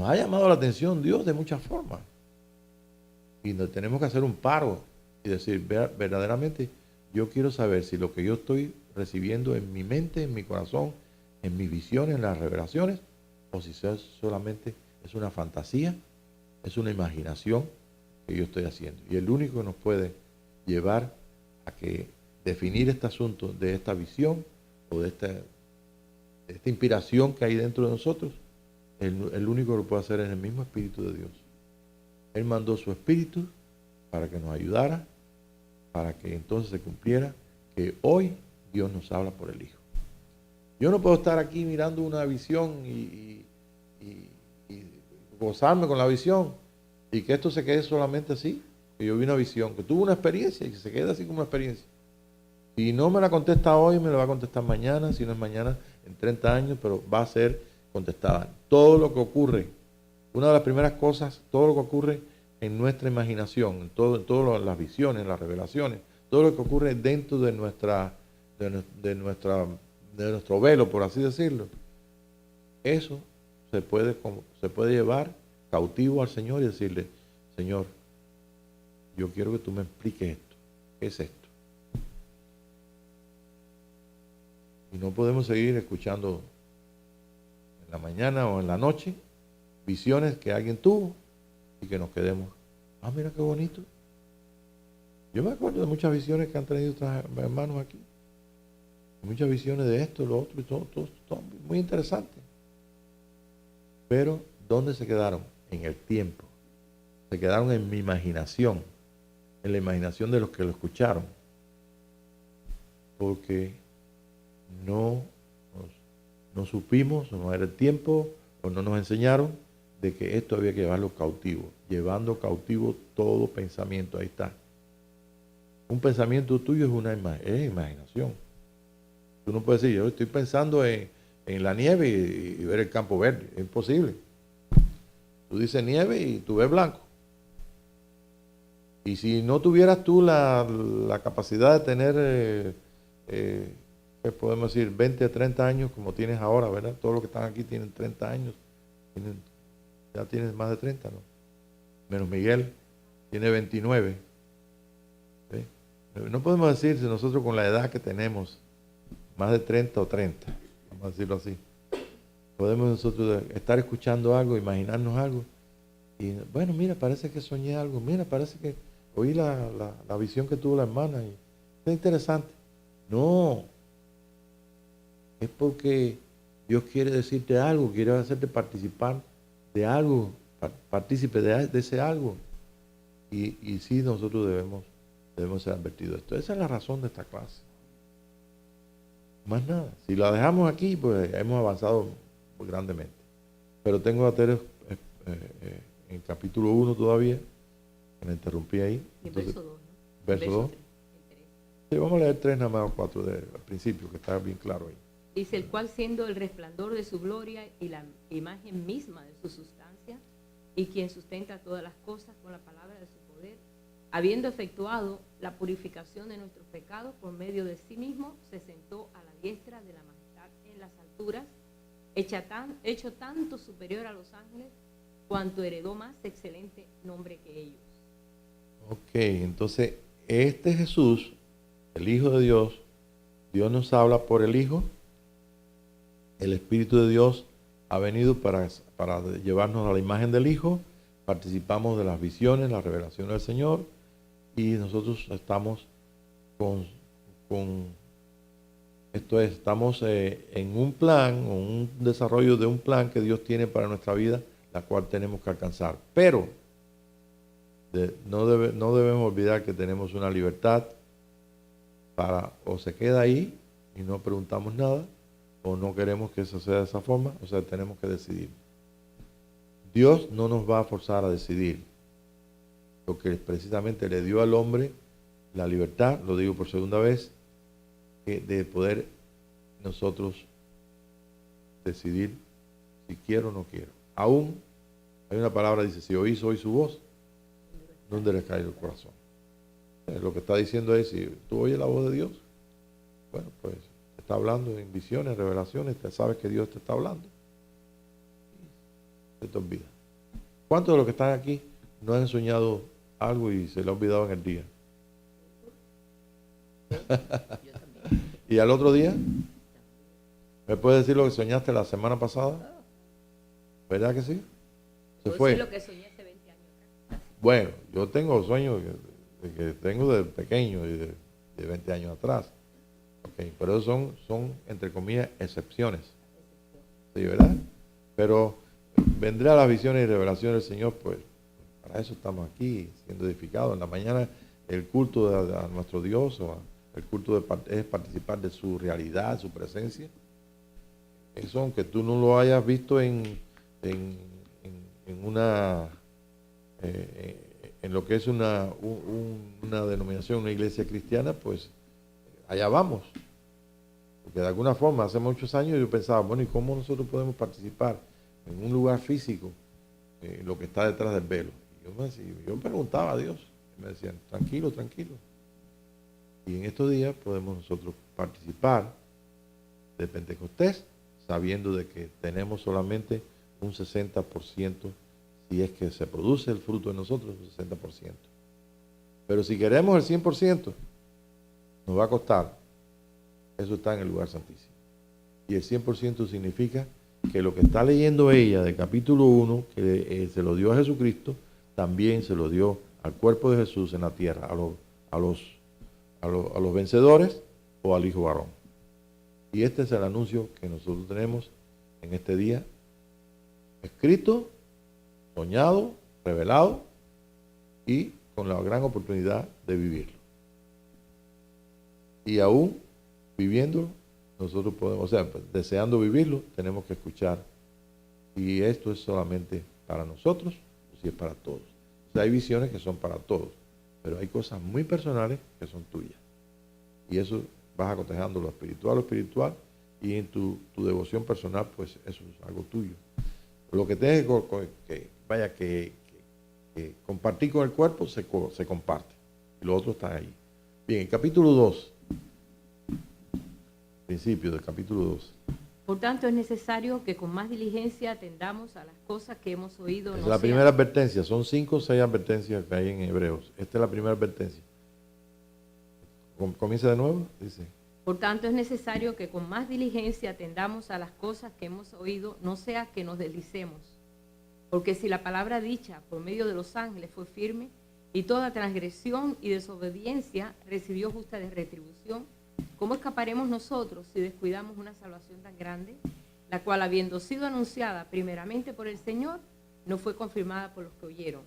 ha llamado la atención Dios de muchas formas. Y nos tenemos que hacer un paro y decir, verdaderamente, yo quiero saber si lo que yo estoy recibiendo en mi mente, en mi corazón, en mis visiones, en las revelaciones, o si solamente es una fantasía, es una imaginación que yo estoy haciendo. Y el único que nos puede llevar a definir este asunto de esta visión o de esta inspiración que hay dentro de nosotros, el único que lo puede hacer es el mismo Espíritu de Dios. Él mandó su Espíritu para que nos ayudara, para que entonces se cumpliera que hoy Dios nos habla por el Hijo. Yo no puedo estar aquí mirando una visión y gozarme con la visión y que esto se quede solamente así, que yo vi una visión, que tuve una experiencia y que se quede así como una experiencia. Si no me la contesta hoy, me la va a contestar mañana, si no es mañana, en 30 años, pero va a ser contestada. Todo lo que ocurre, una de las primeras cosas, todo lo que ocurre en nuestra imaginación, en todas las visiones, las revelaciones, todo lo que ocurre dentro de nuestro velo, por así decirlo, eso se puede llevar cautivo al Señor y decirle, Señor, yo quiero que tú me expliques esto. ¿Qué es esto? Y no podemos seguir escuchando en la mañana o en la noche visiones que alguien tuvo y que nos quedemos, mira qué bonito. Yo me acuerdo de muchas visiones que han tenido otros hermanos aquí. Muchas visiones de esto, lo otro, y todo muy interesante. Pero, ¿dónde se quedaron? En el tiempo. Se quedaron en mi imaginación, en la imaginación de los que lo escucharon. Porque no supimos, no era el tiempo, o no nos enseñaron de que esto había que llevarlo cautivo. Llevando cautivo todo pensamiento. Ahí está. Un pensamiento tuyo es imaginación. Tú no puedes decir, yo estoy pensando en la nieve y ver el campo verde. Es imposible. Tú dices nieve y tú ves blanco. Y si no tuvieras tú la capacidad de tener, ¿qué podemos decir? 20 a 30 años como tienes ahora, ¿verdad? Todos los que están aquí tienen 30 años. Ya tienes más de 30, ¿no? Menos Miguel, tiene 29. ¿Sí? No podemos decir si nosotros con la edad que tenemos, más de 30 o 30, vamos a decirlo así, podemos nosotros estar escuchando algo, imaginarnos algo, y bueno, mira, parece que soñé algo, mira, parece que oí la visión que tuvo la hermana, y es interesante. No, es porque Dios quiere decirte algo, quiere hacerte participar de algo, partícipe de ese algo, y sí, nosotros debemos ser advertidos de esto. Esa es la razón de esta clase. Más nada. Si la dejamos aquí, pues hemos avanzado muy grandemente. Pero tengo a Tere en capítulo 1 todavía, que me interrumpí ahí. Entonces, verso 2, ¿no? Verso 2. Sí, vamos a leer 3 nada más o 4 al principio, que está bien claro ahí. Dice, el cual siendo el resplandor de su gloria y la imagen misma de su sustancia, y quien sustenta todas las cosas con la palabra de su poder, habiendo efectuado la purificación de nuestros pecados por medio de sí mismo, se sentó a la diestra de la majestad en las alturas, hecho tanto superior a los ángeles, cuanto heredó más excelente nombre que ellos. Ok, entonces, este Jesús, el Hijo de Dios, Dios nos habla por el Hijo, el Espíritu de Dios ha venido para llevarnos a la imagen del Hijo, participamos de las visiones, las revelaciones del Señor, y nosotros estamos estamos en un plan, un desarrollo de un plan que Dios tiene para nuestra vida, la cual tenemos que alcanzar. Pero no debemos olvidar que tenemos una libertad o se queda ahí y no preguntamos nada, o no queremos que eso sea de esa forma, o sea, tenemos que decidir. Dios no nos va a forzar a decidir, porque precisamente le dio al hombre la libertad, lo digo por segunda vez, de poder nosotros decidir si quiero o no quiero. Aún hay una palabra que dice, si oís hoy su voz, no endurezcáis el corazón. Lo que está diciendo es, si tú oyes la voz de Dios, bueno, pues está hablando en visiones, revelaciones, te sabes que Dios te está hablando. Se te olvida. ¿Cuántos de los que están aquí no han soñado algo y se le ha olvidado en el día? ¿Y al otro día? ¿Me puedes decir lo que soñaste la semana pasada? ¿Verdad que sí? Se fue. Lo que soñé hace 20 años atrás. Bueno, yo tengo sueños que tengo de pequeño y de 20 años atrás. Okay, pero esos son, entre comillas, excepciones. Sí, ¿verdad? Pero vendrá las visiones y revelaciones del Señor, pues para eso estamos aquí, siendo edificados. En la mañana el culto a nuestro Dios, el culto es participar de su realidad, su presencia. Eso, aunque tú no lo hayas visto en lo que es una denominación, una iglesia cristiana, pues allá vamos. Porque de alguna forma, hace muchos años yo pensaba, bueno, ¿y cómo nosotros podemos participar en un lugar físico, lo que está detrás del velo? Y yo me preguntaba a Dios, y me decían, tranquilo, tranquilo. Y en estos días podemos nosotros participar de Pentecostés sabiendo de que tenemos solamente un 60%, si es que se produce el fruto en nosotros, un 60%. Pero si queremos el 100%, nos va a costar. Eso está en el lugar santísimo. Y el 100% significa que lo que está leyendo ella del capítulo 1, que se lo dio a Jesucristo, también se lo dio al cuerpo de Jesús en la tierra, a los vencedores o al hijo varón. Y este es el anuncio que nosotros tenemos en este día, escrito, soñado, revelado y con la gran oportunidad de vivirlo. Y aún viviéndolo, nosotros podemos, o sea, deseando vivirlo, tenemos que escuchar. Y esto es solamente para nosotros, o si es para todos. O sea, hay visiones que son para todos, pero hay cosas muy personales que son tuyas. Y eso vas acotejando lo espiritual, y en tu devoción personal, pues eso es algo tuyo. Lo que tienes que compartir con el cuerpo, se comparte. Y los otros están ahí. Bien, el capítulo 2. Principio del capítulo 2. Por tanto, es necesario que con más diligencia atendamos a las cosas que hemos oído. Esa es la primera advertencia. Son 5 o 6 advertencias que hay en Hebreos. Esta es la primera advertencia. Comienza de nuevo, dice. Por tanto, es necesario que con más diligencia atendamos a las cosas que hemos oído, no sea que nos deslicemos. Porque si la palabra dicha por medio de los ángeles fue firme, y toda transgresión y desobediencia recibió justa retribución, ¿cómo escaparemos nosotros si descuidamos una salvación tan grande, la cual, habiendo sido anunciada primeramente por el Señor, no fue confirmada por los que oyeron,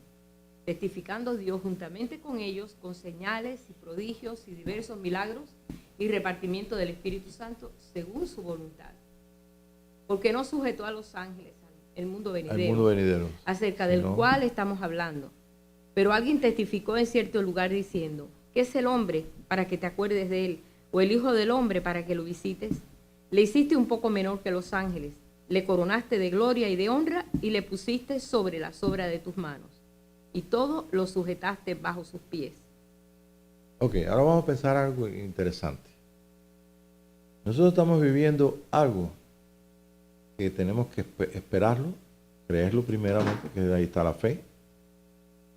testificando Dios juntamente con ellos con señales y prodigios y diversos milagros y repartimiento del Espíritu Santo según su voluntad? Porque no sujetó a los ángeles al mundo venidero, acerca del cual estamos hablando. Pero alguien testificó en cierto lugar diciendo: ¿qué es el hombre para que te acuerdes de él? ¿O el hijo del hombre para que lo visites? Le hiciste un poco menor que los ángeles, le coronaste de gloria y de honra y le pusiste sobre las obras de tus manos, y todo lo sujetaste bajo sus pies. Ok, ahora vamos a pensar algo interesante. Nosotros estamos viviendo algo que tenemos que esperarlo, creerlo primeramente, que ahí está la fe,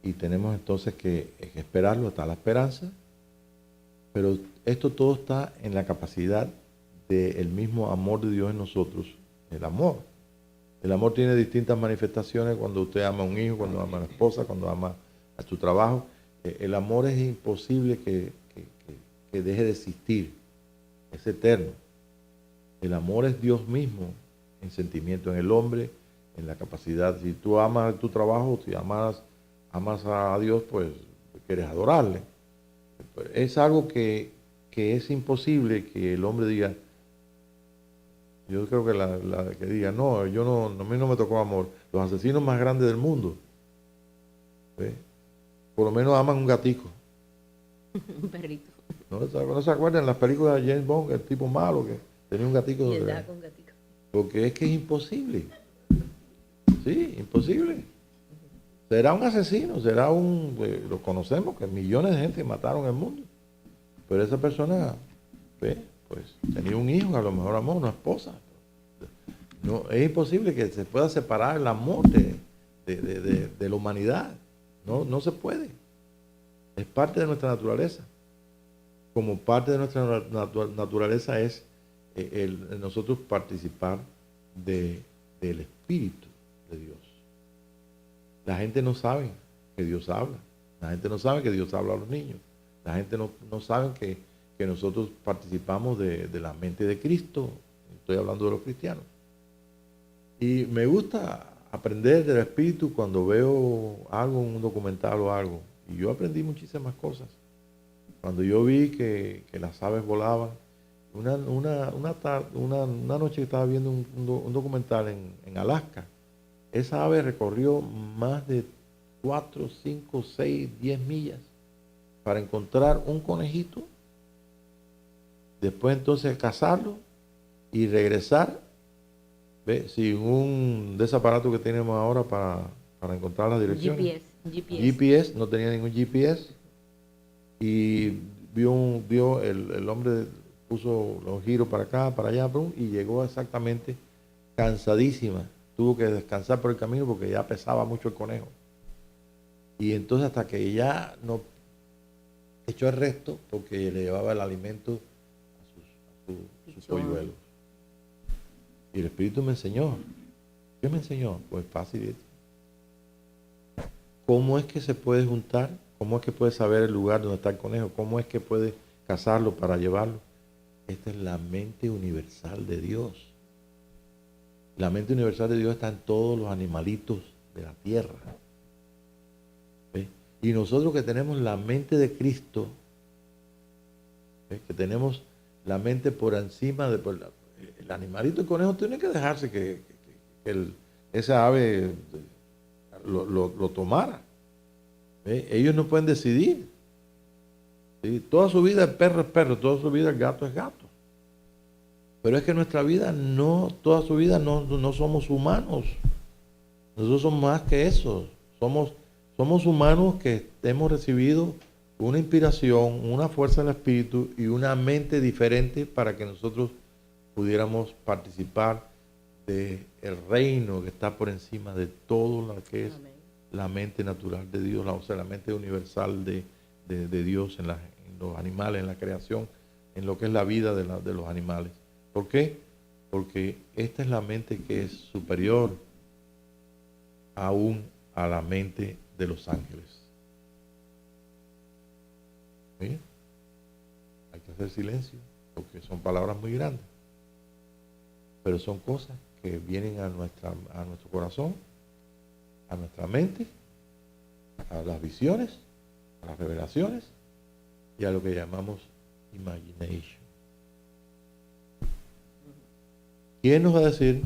y tenemos entonces que esperarlo, está la esperanza, pero esto todo está en la capacidad del mismo amor de Dios en nosotros, el amor. El amor tiene distintas manifestaciones cuando usted ama a un hijo, cuando ama a la esposa, cuando ama a su trabajo. El amor es imposible que deje de existir, es eterno. El amor es Dios mismo en sentimiento, en el hombre, en la capacidad. Si tú amas tu trabajo, si amas a Dios, pues quieres adorarle. Es algo que es imposible que el hombre diga. Yo creo que que diga, no, a mí no me tocó amor. Los asesinos más grandes del mundo, ¿ve? Por lo menos aman un gatico. Un perrito. ¿No se acuerdan en las películas de James Bond, el tipo malo que tenía un gatico? Y andaba con gatico. Porque es que es imposible. Sí, imposible. Será un asesino, lo conocemos, que millones de gente mataron el mundo. Pero esa persona, pues tenía un hijo, a lo mejor amó una esposa. No, es imposible que se pueda separar el amor de la humanidad. No se puede. Es parte de nuestra naturaleza. Como parte de nuestra naturaleza es el nosotros participar del Espíritu de Dios. La gente no sabe que Dios habla. La gente no sabe que Dios habla a los niños. La gente no sabe que nosotros participamos de la mente de Cristo. Estoy hablando de los cristianos. Y me gusta aprender del Espíritu cuando veo algo, un documental o algo. Y yo aprendí muchísimas cosas. Cuando yo vi que las aves volaban, una noche que estaba viendo un documental en Alaska, esa ave recorrió más de 4, 5, 6, 10 millas para encontrar un conejito, después entonces cazarlo y regresar, ¿ve? Sin un de ese aparato que tenemos ahora para encontrar las direcciones. GPS, no tenía ningún GPS, y el hombre puso los giros para acá, para allá, y llegó exactamente cansadísima. Tuvo que descansar por el camino porque ya pesaba mucho el conejo. Y entonces hasta que ya no echó el resto porque le llevaba el alimento a sus polluelos. Y el Espíritu me enseñó. ¿Qué me enseñó? Pues fácil. ¿Cómo es que se puede juntar? ¿Cómo es que puede saber el lugar donde está el conejo? ¿Cómo es que puede cazarlo para llevarlo? Esta es la mente universal de Dios. La mente universal de Dios está en todos los animalitos de la tierra. ¿Ve? Y nosotros que tenemos la mente de Cristo, ¿ve? Que tenemos la mente por encima de... el animalito, el conejo, tiene que dejarse que esa ave lo tomara. ¿Ve? Ellos no pueden decidir. ¿Sí? Toda su vida el perro es perro, toda su vida el gato es gato. Pero es que nuestra vida no, toda su vida no somos humanos. Nosotros somos más que eso. Somos humanos que hemos recibido una inspiración, una fuerza del Espíritu y una mente diferente para que nosotros pudiéramos participar del reino que está por encima de todo lo que es la mente natural de Dios, o sea, la mente universal de Dios en los animales, en la creación, en lo que es la vida de los animales. ¿Por qué? Porque esta es la mente que es superior aún a la mente de los ángeles. ¿Sí? Hay que hacer silencio, porque son palabras muy grandes. Pero son cosas que vienen a nuestro corazón, a nuestra mente, a las visiones, a las revelaciones y a lo que llamamos imagination. ¿Quién nos va a decir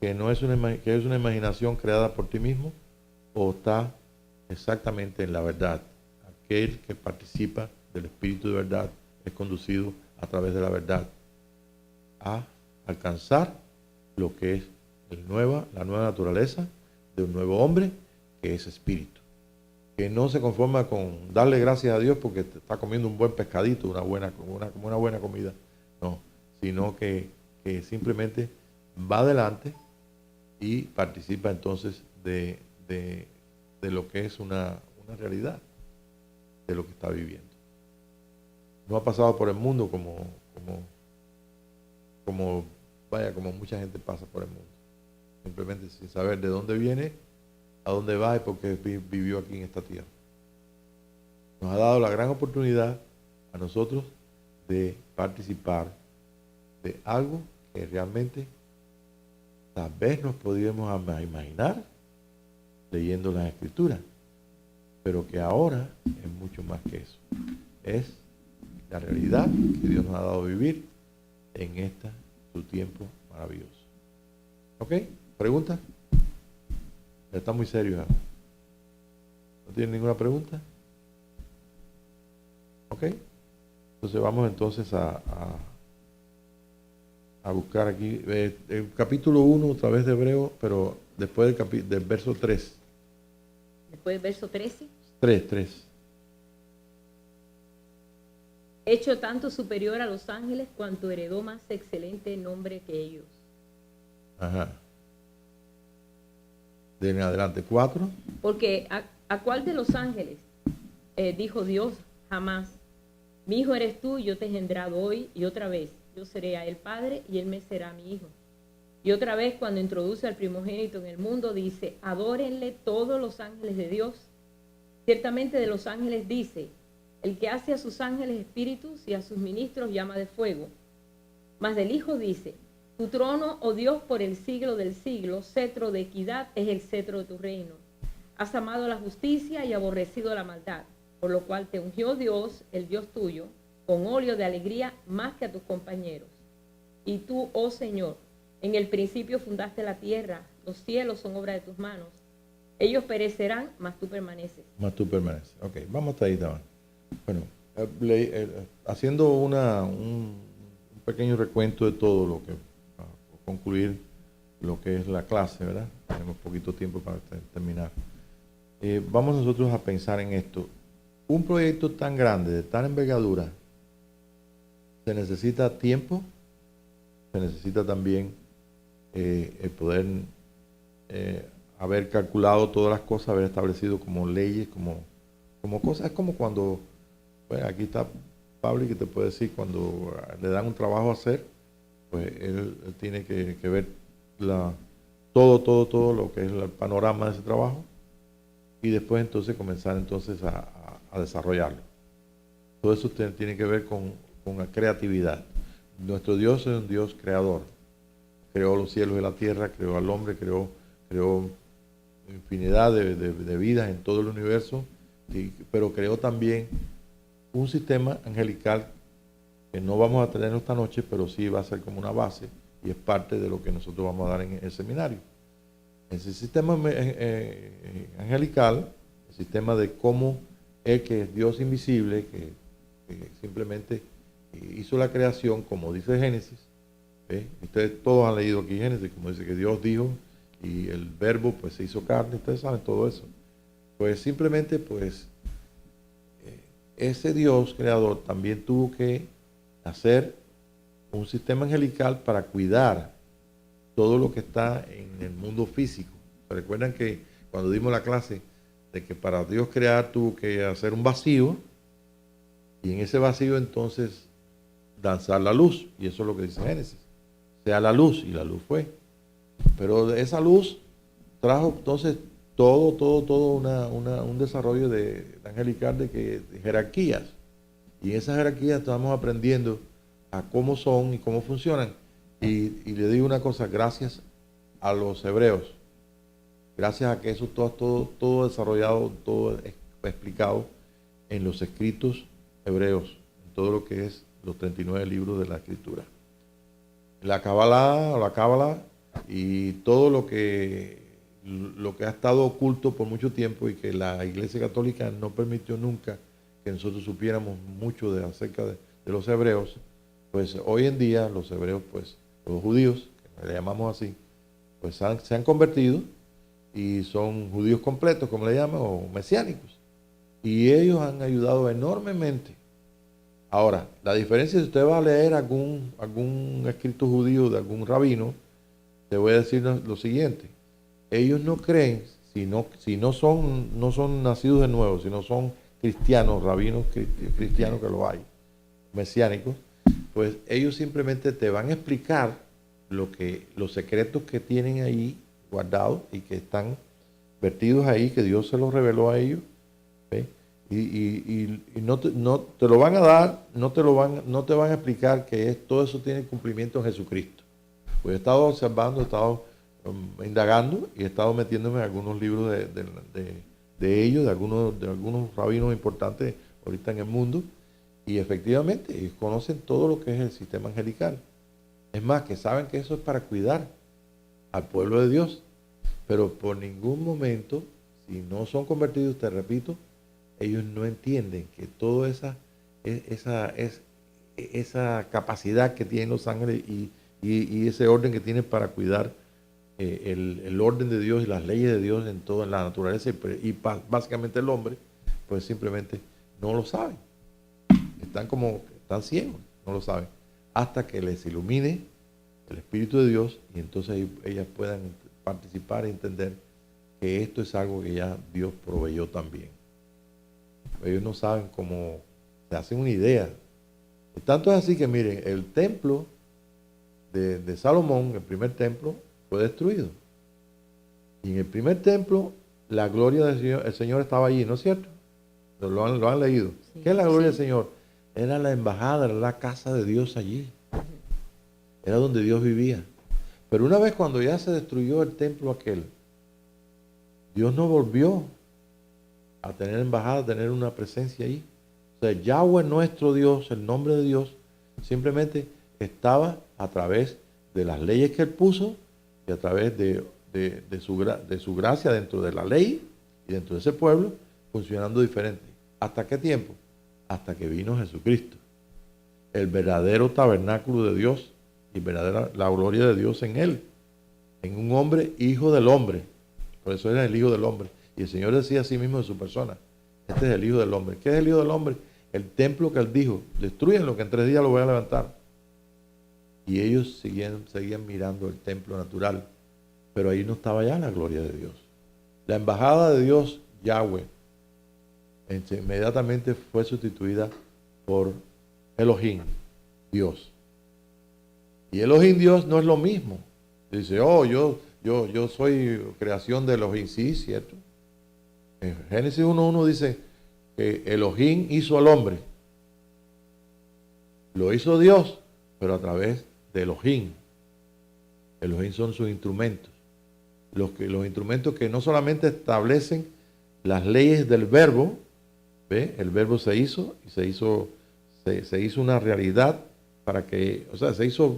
que no es que es una imaginación creada por ti mismo o está exactamente en la verdad? Aquel que participa del Espíritu de verdad es conducido a través de la verdad a alcanzar lo que es la nueva naturaleza de un nuevo hombre que es espíritu, que no se conforma con darle gracias a Dios porque está comiendo un buen pescadito, una buena comida, no, sino que simplemente va adelante y participa entonces de lo que es una realidad de lo que está viviendo. No ha pasado por el mundo como mucha gente pasa por el mundo, simplemente sin saber de dónde viene, a dónde va y por qué vivió aquí en esta tierra. Nos ha dado la gran oportunidad a nosotros de participar de algo que realmente tal vez nos podíamos imaginar leyendo las Escrituras, pero que ahora es mucho más que eso. Es la realidad que Dios nos ha dado a vivir en su tiempo maravilloso. ¿Ok? ¿Pregunta? Está muy serio, ¿eh? ¿No tiene ninguna pregunta? ¿Ok? Entonces vamos entonces a buscar aquí el capítulo 1 otra vez de Hebreo, pero después del verso 3. Después del verso 13. 3. Hecho tanto superior a los ángeles cuanto heredó más excelente nombre que ellos. Ajá. De en adelante, 4. Porque ¿a cuál de los ángeles dijo Dios? Jamás. Mi hijo eres tú, yo te he engendrado hoy y otra vez. Yo seré a él padre y él me será mi hijo. Y otra vez cuando introduce al primogénito en el mundo dice, adórenle todos los ángeles de Dios. Ciertamente de los ángeles dice, el que hace a sus ángeles espíritus y a sus ministros llama de fuego. Mas del Hijo dice, tu trono, oh Dios, por el siglo del siglo, cetro de equidad es el cetro de tu reino. Has amado la justicia y aborrecido la maldad, por lo cual te ungió Dios, el Dios tuyo, con óleo de alegría más que a tus compañeros. Y tú, oh Señor, en el principio fundaste la tierra, los cielos son obra de tus manos. Ellos perecerán, mas tú permaneces. Más tú permaneces. Ok, vamos hasta ahí también. Bueno, haciendo un pequeño recuento de todo lo que, para concluir lo que es la clase, ¿verdad? Tenemos poquito tiempo para terminar. Vamos nosotros a pensar en esto. Un proyecto tan grande, de tal envergadura, se necesita tiempo, se necesita también el poder haber calculado todas las cosas, haber establecido como leyes, como cosas. Es como cuando, bueno, aquí está Pablo que te puede decir, cuando le dan un trabajo a hacer, pues él tiene que ver todo lo que es el panorama de ese trabajo y después entonces comenzar entonces a desarrollarlo. Todo eso tiene que ver con la creatividad. Nuestro Dios es un Dios creador. Creó los cielos y la tierra, creó al hombre, creó infinidad de vidas en todo el universo, pero creó también un sistema angelical que no vamos a tener esta noche, pero sí va a ser como una base y es parte de lo que nosotros vamos a dar en el seminario. Ese sistema angelical, el sistema de cómo es que es Dios invisible, que simplemente hizo la creación, como dice Génesis. Ustedes todos han leído aquí Génesis, como dice que Dios dijo y el verbo pues se hizo carne, ustedes saben todo eso. Pues simplemente pues ese Dios creador también tuvo que hacer un sistema angelical para cuidar todo lo que está en el mundo físico. Recuerdan que cuando dimos la clase de que para Dios crear tuvo que hacer un vacío y en ese vacío entonces lanzar la luz, y eso es lo que dice Génesis, sea la luz, y la luz fue. Pero esa luz trajo entonces todo un desarrollo angelical de jerarquías, y en esas jerarquías estamos aprendiendo a cómo son y cómo funcionan. Y le digo una cosa, gracias a los hebreos, gracias a que eso todo desarrollado, todo explicado en los escritos hebreos, en todo lo que es los 39 libros de la escritura. La Cábala y todo lo que ha estado oculto por mucho tiempo y que la Iglesia Católica no permitió nunca que nosotros supiéramos mucho acerca de los hebreos, pues hoy en día los hebreos, pues los judíos, que le llamamos así, pues se han convertido y son judíos completos, como le llaman, o mesiánicos. Y ellos han ayudado enormemente. Ahora, la diferencia, si usted va a leer algún escrito judío de algún rabino, te voy a decir lo siguiente. Ellos no creen, si no son nacidos de nuevo, si no son cristianos, rabinos cristianos que lo hay, mesiánicos, pues ellos simplemente te van a explicar los secretos que tienen ahí guardados y que están vertidos ahí, que Dios se los reveló a ellos, ¿ve? Y no te lo van a dar, no te van a explicar que todo eso tiene cumplimiento en Jesucristo. Pues he estado observando, he estado indagando y he estado metiéndome en algunos libros de ellos, de algunos rabinos importantes ahorita en el mundo, y efectivamente ellos conocen todo lo que es el sistema angelical. Es más, que saben que eso es para cuidar al pueblo de Dios, pero por ningún momento, si no son convertidos, te repito, ellos no entienden que toda esa capacidad que tienen los ángeles y ese orden que tienen para cuidar el orden de Dios y las leyes de Dios en toda la naturaleza y básicamente el hombre, pues simplemente no lo saben. Están ciegos, no lo saben, hasta que les ilumine el Espíritu de Dios y entonces ellas puedan participar y entender que esto es algo que ya Dios proveyó también. Ellos no saben cómo, se hacen una idea. Y tanto es así que miren, el templo de Salomón, el primer templo, fue destruido. Y en el primer templo, la gloria del Señor, el Señor estaba allí, ¿no es cierto? Lo han leído. Sí, ¿qué es la gloria del Señor? Era la embajada, era la casa de Dios allí. Era donde Dios vivía. Pero una vez cuando ya se destruyó el templo aquel, Dios no volvió a tener embajada, a tener una presencia ahí. O sea, Yahweh nuestro Dios, el nombre de Dios, simplemente estaba a través de las leyes que Él puso y a través de su gracia dentro de la ley y dentro de ese pueblo, funcionando diferente. ¿Hasta qué tiempo? Hasta que vino Jesucristo, el verdadero tabernáculo de Dios y la gloria de Dios en Él, en un hombre, hijo del hombre. Por eso era el hijo del hombre. Y el Señor decía a sí mismo de su persona, este es el hijo del hombre. ¿Qué es el hijo del hombre? El templo que Él dijo, destruyanlo que en 3 días lo voy a levantar. Y ellos seguían mirando el templo natural, pero ahí no estaba ya la gloria de Dios. La embajada de Dios, Yahweh, inmediatamente fue sustituida por Elohim, Dios. Y Elohim, Dios, no es lo mismo. Dice, oh, yo soy creación de Elohim. Sí, cierto. En Génesis 1:1 dice que Elohim hizo al hombre. Lo hizo Dios, pero a través de Elohim. Elohim son sus instrumentos. Los instrumentos que no solamente establecen las leyes del verbo, ¿ve? El verbo se hizo y se hizo una realidad para que, o sea, se hizo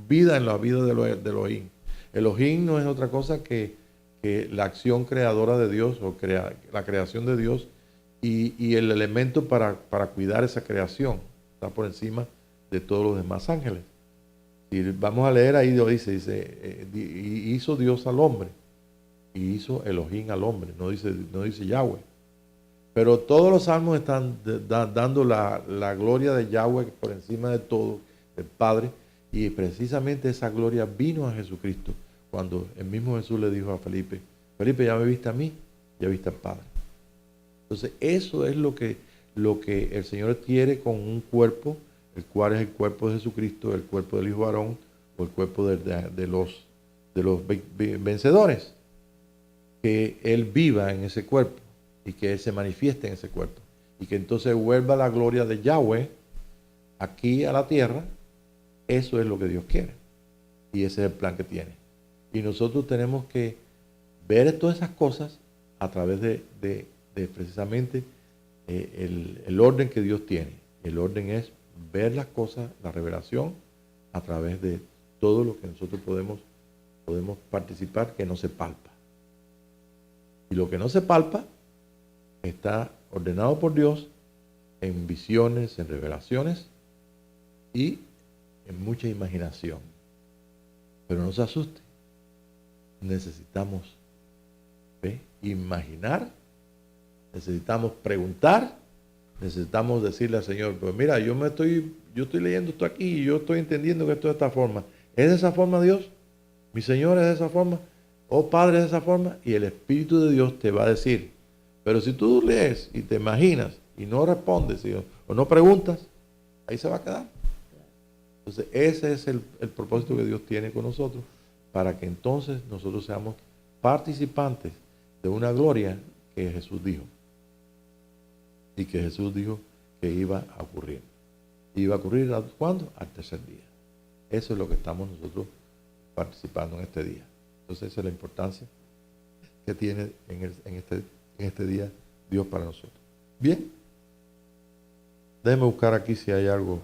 vida en la vida de Elohim. Elohim no es otra cosa que la acción creadora de Dios o la creación de Dios y el elemento para cuidar esa creación. Está por encima de todos los demás ángeles. Y vamos a leer ahí, dice, hizo Dios al hombre y hizo Elohim al hombre, no dice Yahweh. Pero todos los salmos están dando la gloria de Yahweh por encima de todo, del Padre, y precisamente esa gloria vino a Jesucristo, cuando el mismo Jesús le dijo a Felipe, Felipe, ya me viste a mí, ya viste al Padre. Entonces eso es lo que el Señor quiere con un cuerpo, el cual es el cuerpo de Jesucristo, el cuerpo del Hijo varón, o el cuerpo de los vencedores. Que Él viva en ese cuerpo y que Él se manifieste en ese cuerpo. Y que entonces vuelva la gloria de Yahweh aquí a la tierra. Eso es lo que Dios quiere. Y ese es el plan que tiene. Y nosotros tenemos que ver todas esas cosas a través de precisamente el orden que Dios tiene. El orden es ver las cosas, la revelación, a través de todo lo que nosotros podemos participar que no se palpa. Y lo que no se palpa está ordenado por Dios en visiones, en revelaciones y en mucha imaginación. Pero no se asuste. Necesitamos imaginar, necesitamos preguntar, necesitamos decirle al Señor, pues mira, yo estoy leyendo esto aquí y yo estoy entendiendo que esto es de esta forma. ¿Es de esa forma Dios? ¿Mi Señor es de esa forma? ¿Oh Padre es de esa forma? Y el Espíritu de Dios te va a decir. Pero si tú lees y te imaginas y no respondes o no preguntas, ahí se va a quedar. Entonces ese es el propósito que Dios tiene con nosotros, para que entonces nosotros seamos participantes de una gloria que Jesús dijo. Y que Jesús dijo que iba a ocurrir. ¿Iba a ocurrir cuándo? Al tercer día. Eso es lo que estamos nosotros participando en este día. Entonces esa es la importancia que tiene en este día Dios para nosotros. Bien. Déjenme buscar aquí si hay algo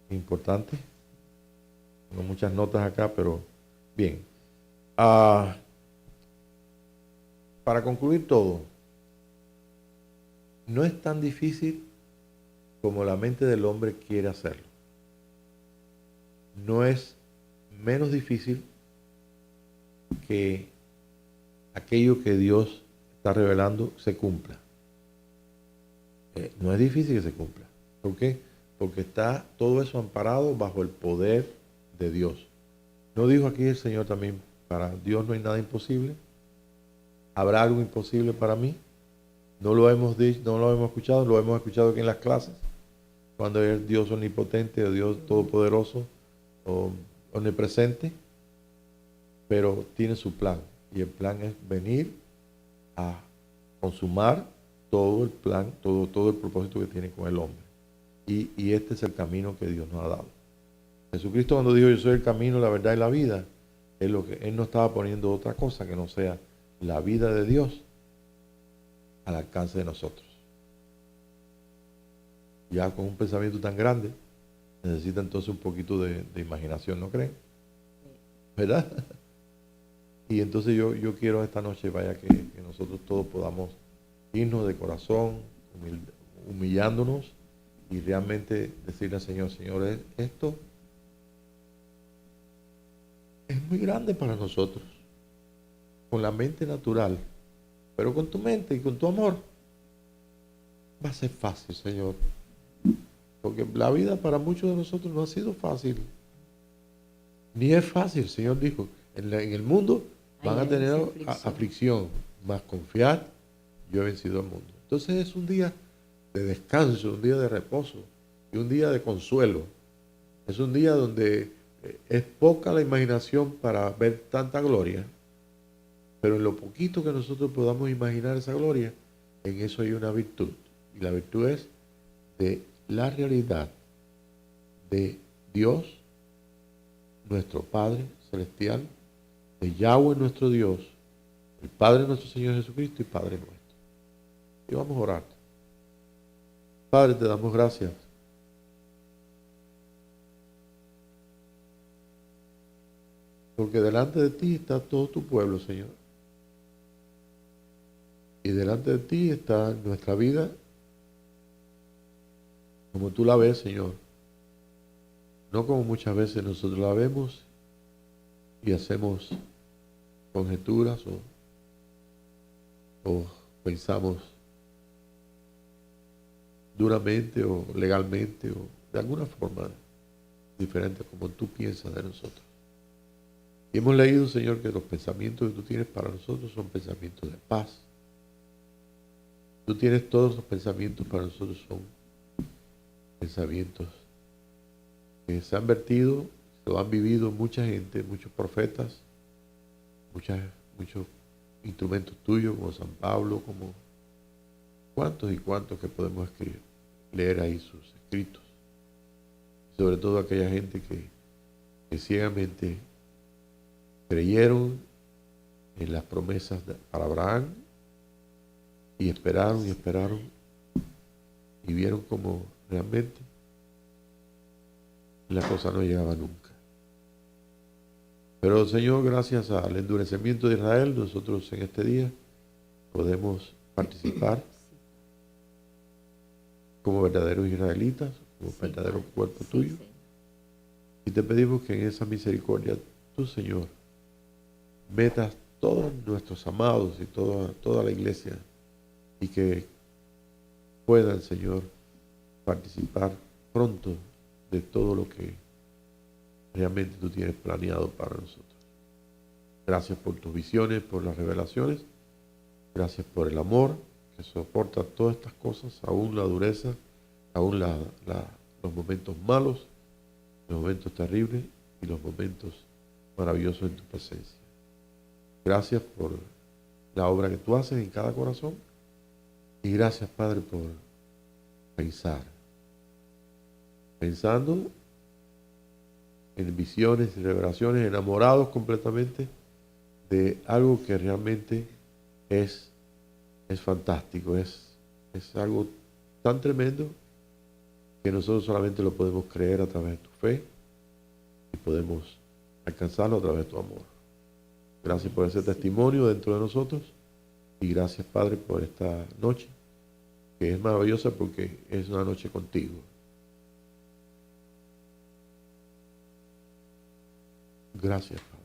importante. Tengo muchas notas acá, pero bien. Para concluir todo, no es tan difícil como la mente del hombre quiere hacerlo. No es menos difícil que aquello que Dios está revelando se cumpla. No es difícil que se cumpla. ¿Por qué? Porque está todo eso amparado bajo el poder de Dios. ¿No dijo aquí el Señor también, para Dios no hay nada imposible? ¿Habrá algo imposible para mí? No lo hemos dicho, no lo hemos escuchado, lo hemos escuchado aquí en las clases, cuando es Dios omnipotente o Dios todopoderoso o omnipresente, pero tiene su plan, y el plan es venir a consumar todo el plan, todo el propósito que tiene con el hombre. Y este es el camino que Dios nos ha dado. Jesucristo, cuando dijo yo soy el camino, la verdad y la vida, Él no estaba poniendo otra cosa que no sea la vida de Dios al alcance de nosotros. Ya con un pensamiento tan grande, necesita entonces un poquito de imaginación, ¿no creen? ¿Verdad? Y entonces yo quiero esta noche, vaya, que nosotros todos podamos irnos de corazón, humillándonos y realmente decirle al Señor, Señor, esto es muy grande para nosotros, con la mente natural, pero con tu mente y con tu amor va a ser fácil, Señor, porque la vida para muchos de nosotros no ha sido fácil. Ni es fácil, el Señor dijo, en el mundo van a tener aflicción, mas confiad, yo he vencido al mundo. Entonces es un día de descanso, un día de reposo y un día de consuelo. Es un día donde es poca la imaginación para ver tanta gloria, pero en lo poquito que nosotros podamos imaginar esa gloria, en eso hay una virtud. Y la virtud es de la realidad de Dios, nuestro Padre Celestial, de Yahweh nuestro Dios, el Padre de nuestro Señor Jesucristo y Padre nuestro. Y vamos a orar. Padre, te damos gracias porque delante de ti está todo tu pueblo, Señor. Y delante de ti está nuestra vida como tú la ves, Señor. No como muchas veces nosotros la vemos y hacemos conjeturas o pensamos duramente o legalmente o de alguna forma diferente como tú piensas de nosotros. Y hemos leído, Señor, que los pensamientos que tú tienes para nosotros son pensamientos de paz. Tú tienes todos los pensamientos para nosotros, son pensamientos que se han vertido, lo han vivido mucha gente, muchos profetas, muchos instrumentos tuyos, como San Pablo, como cuántos y cuántos que podemos escribir, leer ahí sus escritos. Sobre todo aquella gente que ciegamente creyeron en las promesas para Abraham y esperaron y vieron como realmente la cosa no llegaba nunca. Pero Señor, gracias al endurecimiento de Israel, nosotros en este día podemos participar como verdaderos israelitas, como verdadero cuerpo tuyo. Y te pedimos que en esa misericordia tú, Señor, metas todos nuestros amados y toda la iglesia y que puedan, Señor, participar pronto de todo lo que realmente tú tienes planeado para nosotros. Gracias por tus visiones, por las revelaciones. Gracias por el amor que soporta todas estas cosas, aún la dureza, aún los momentos malos, los momentos terribles y los momentos maravillosos en tu presencia. Gracias por la obra que tú haces en cada corazón y gracias, Padre, por pensando en visiones y revelaciones, enamorados completamente de algo que realmente es fantástico, es algo tan tremendo que nosotros solamente lo podemos creer a través de tu fe y podemos alcanzarlo a través de tu amor. Gracias por ese testimonio dentro de nosotros y gracias, Padre, por esta noche que es maravillosa porque es una noche contigo. Gracias, Padre.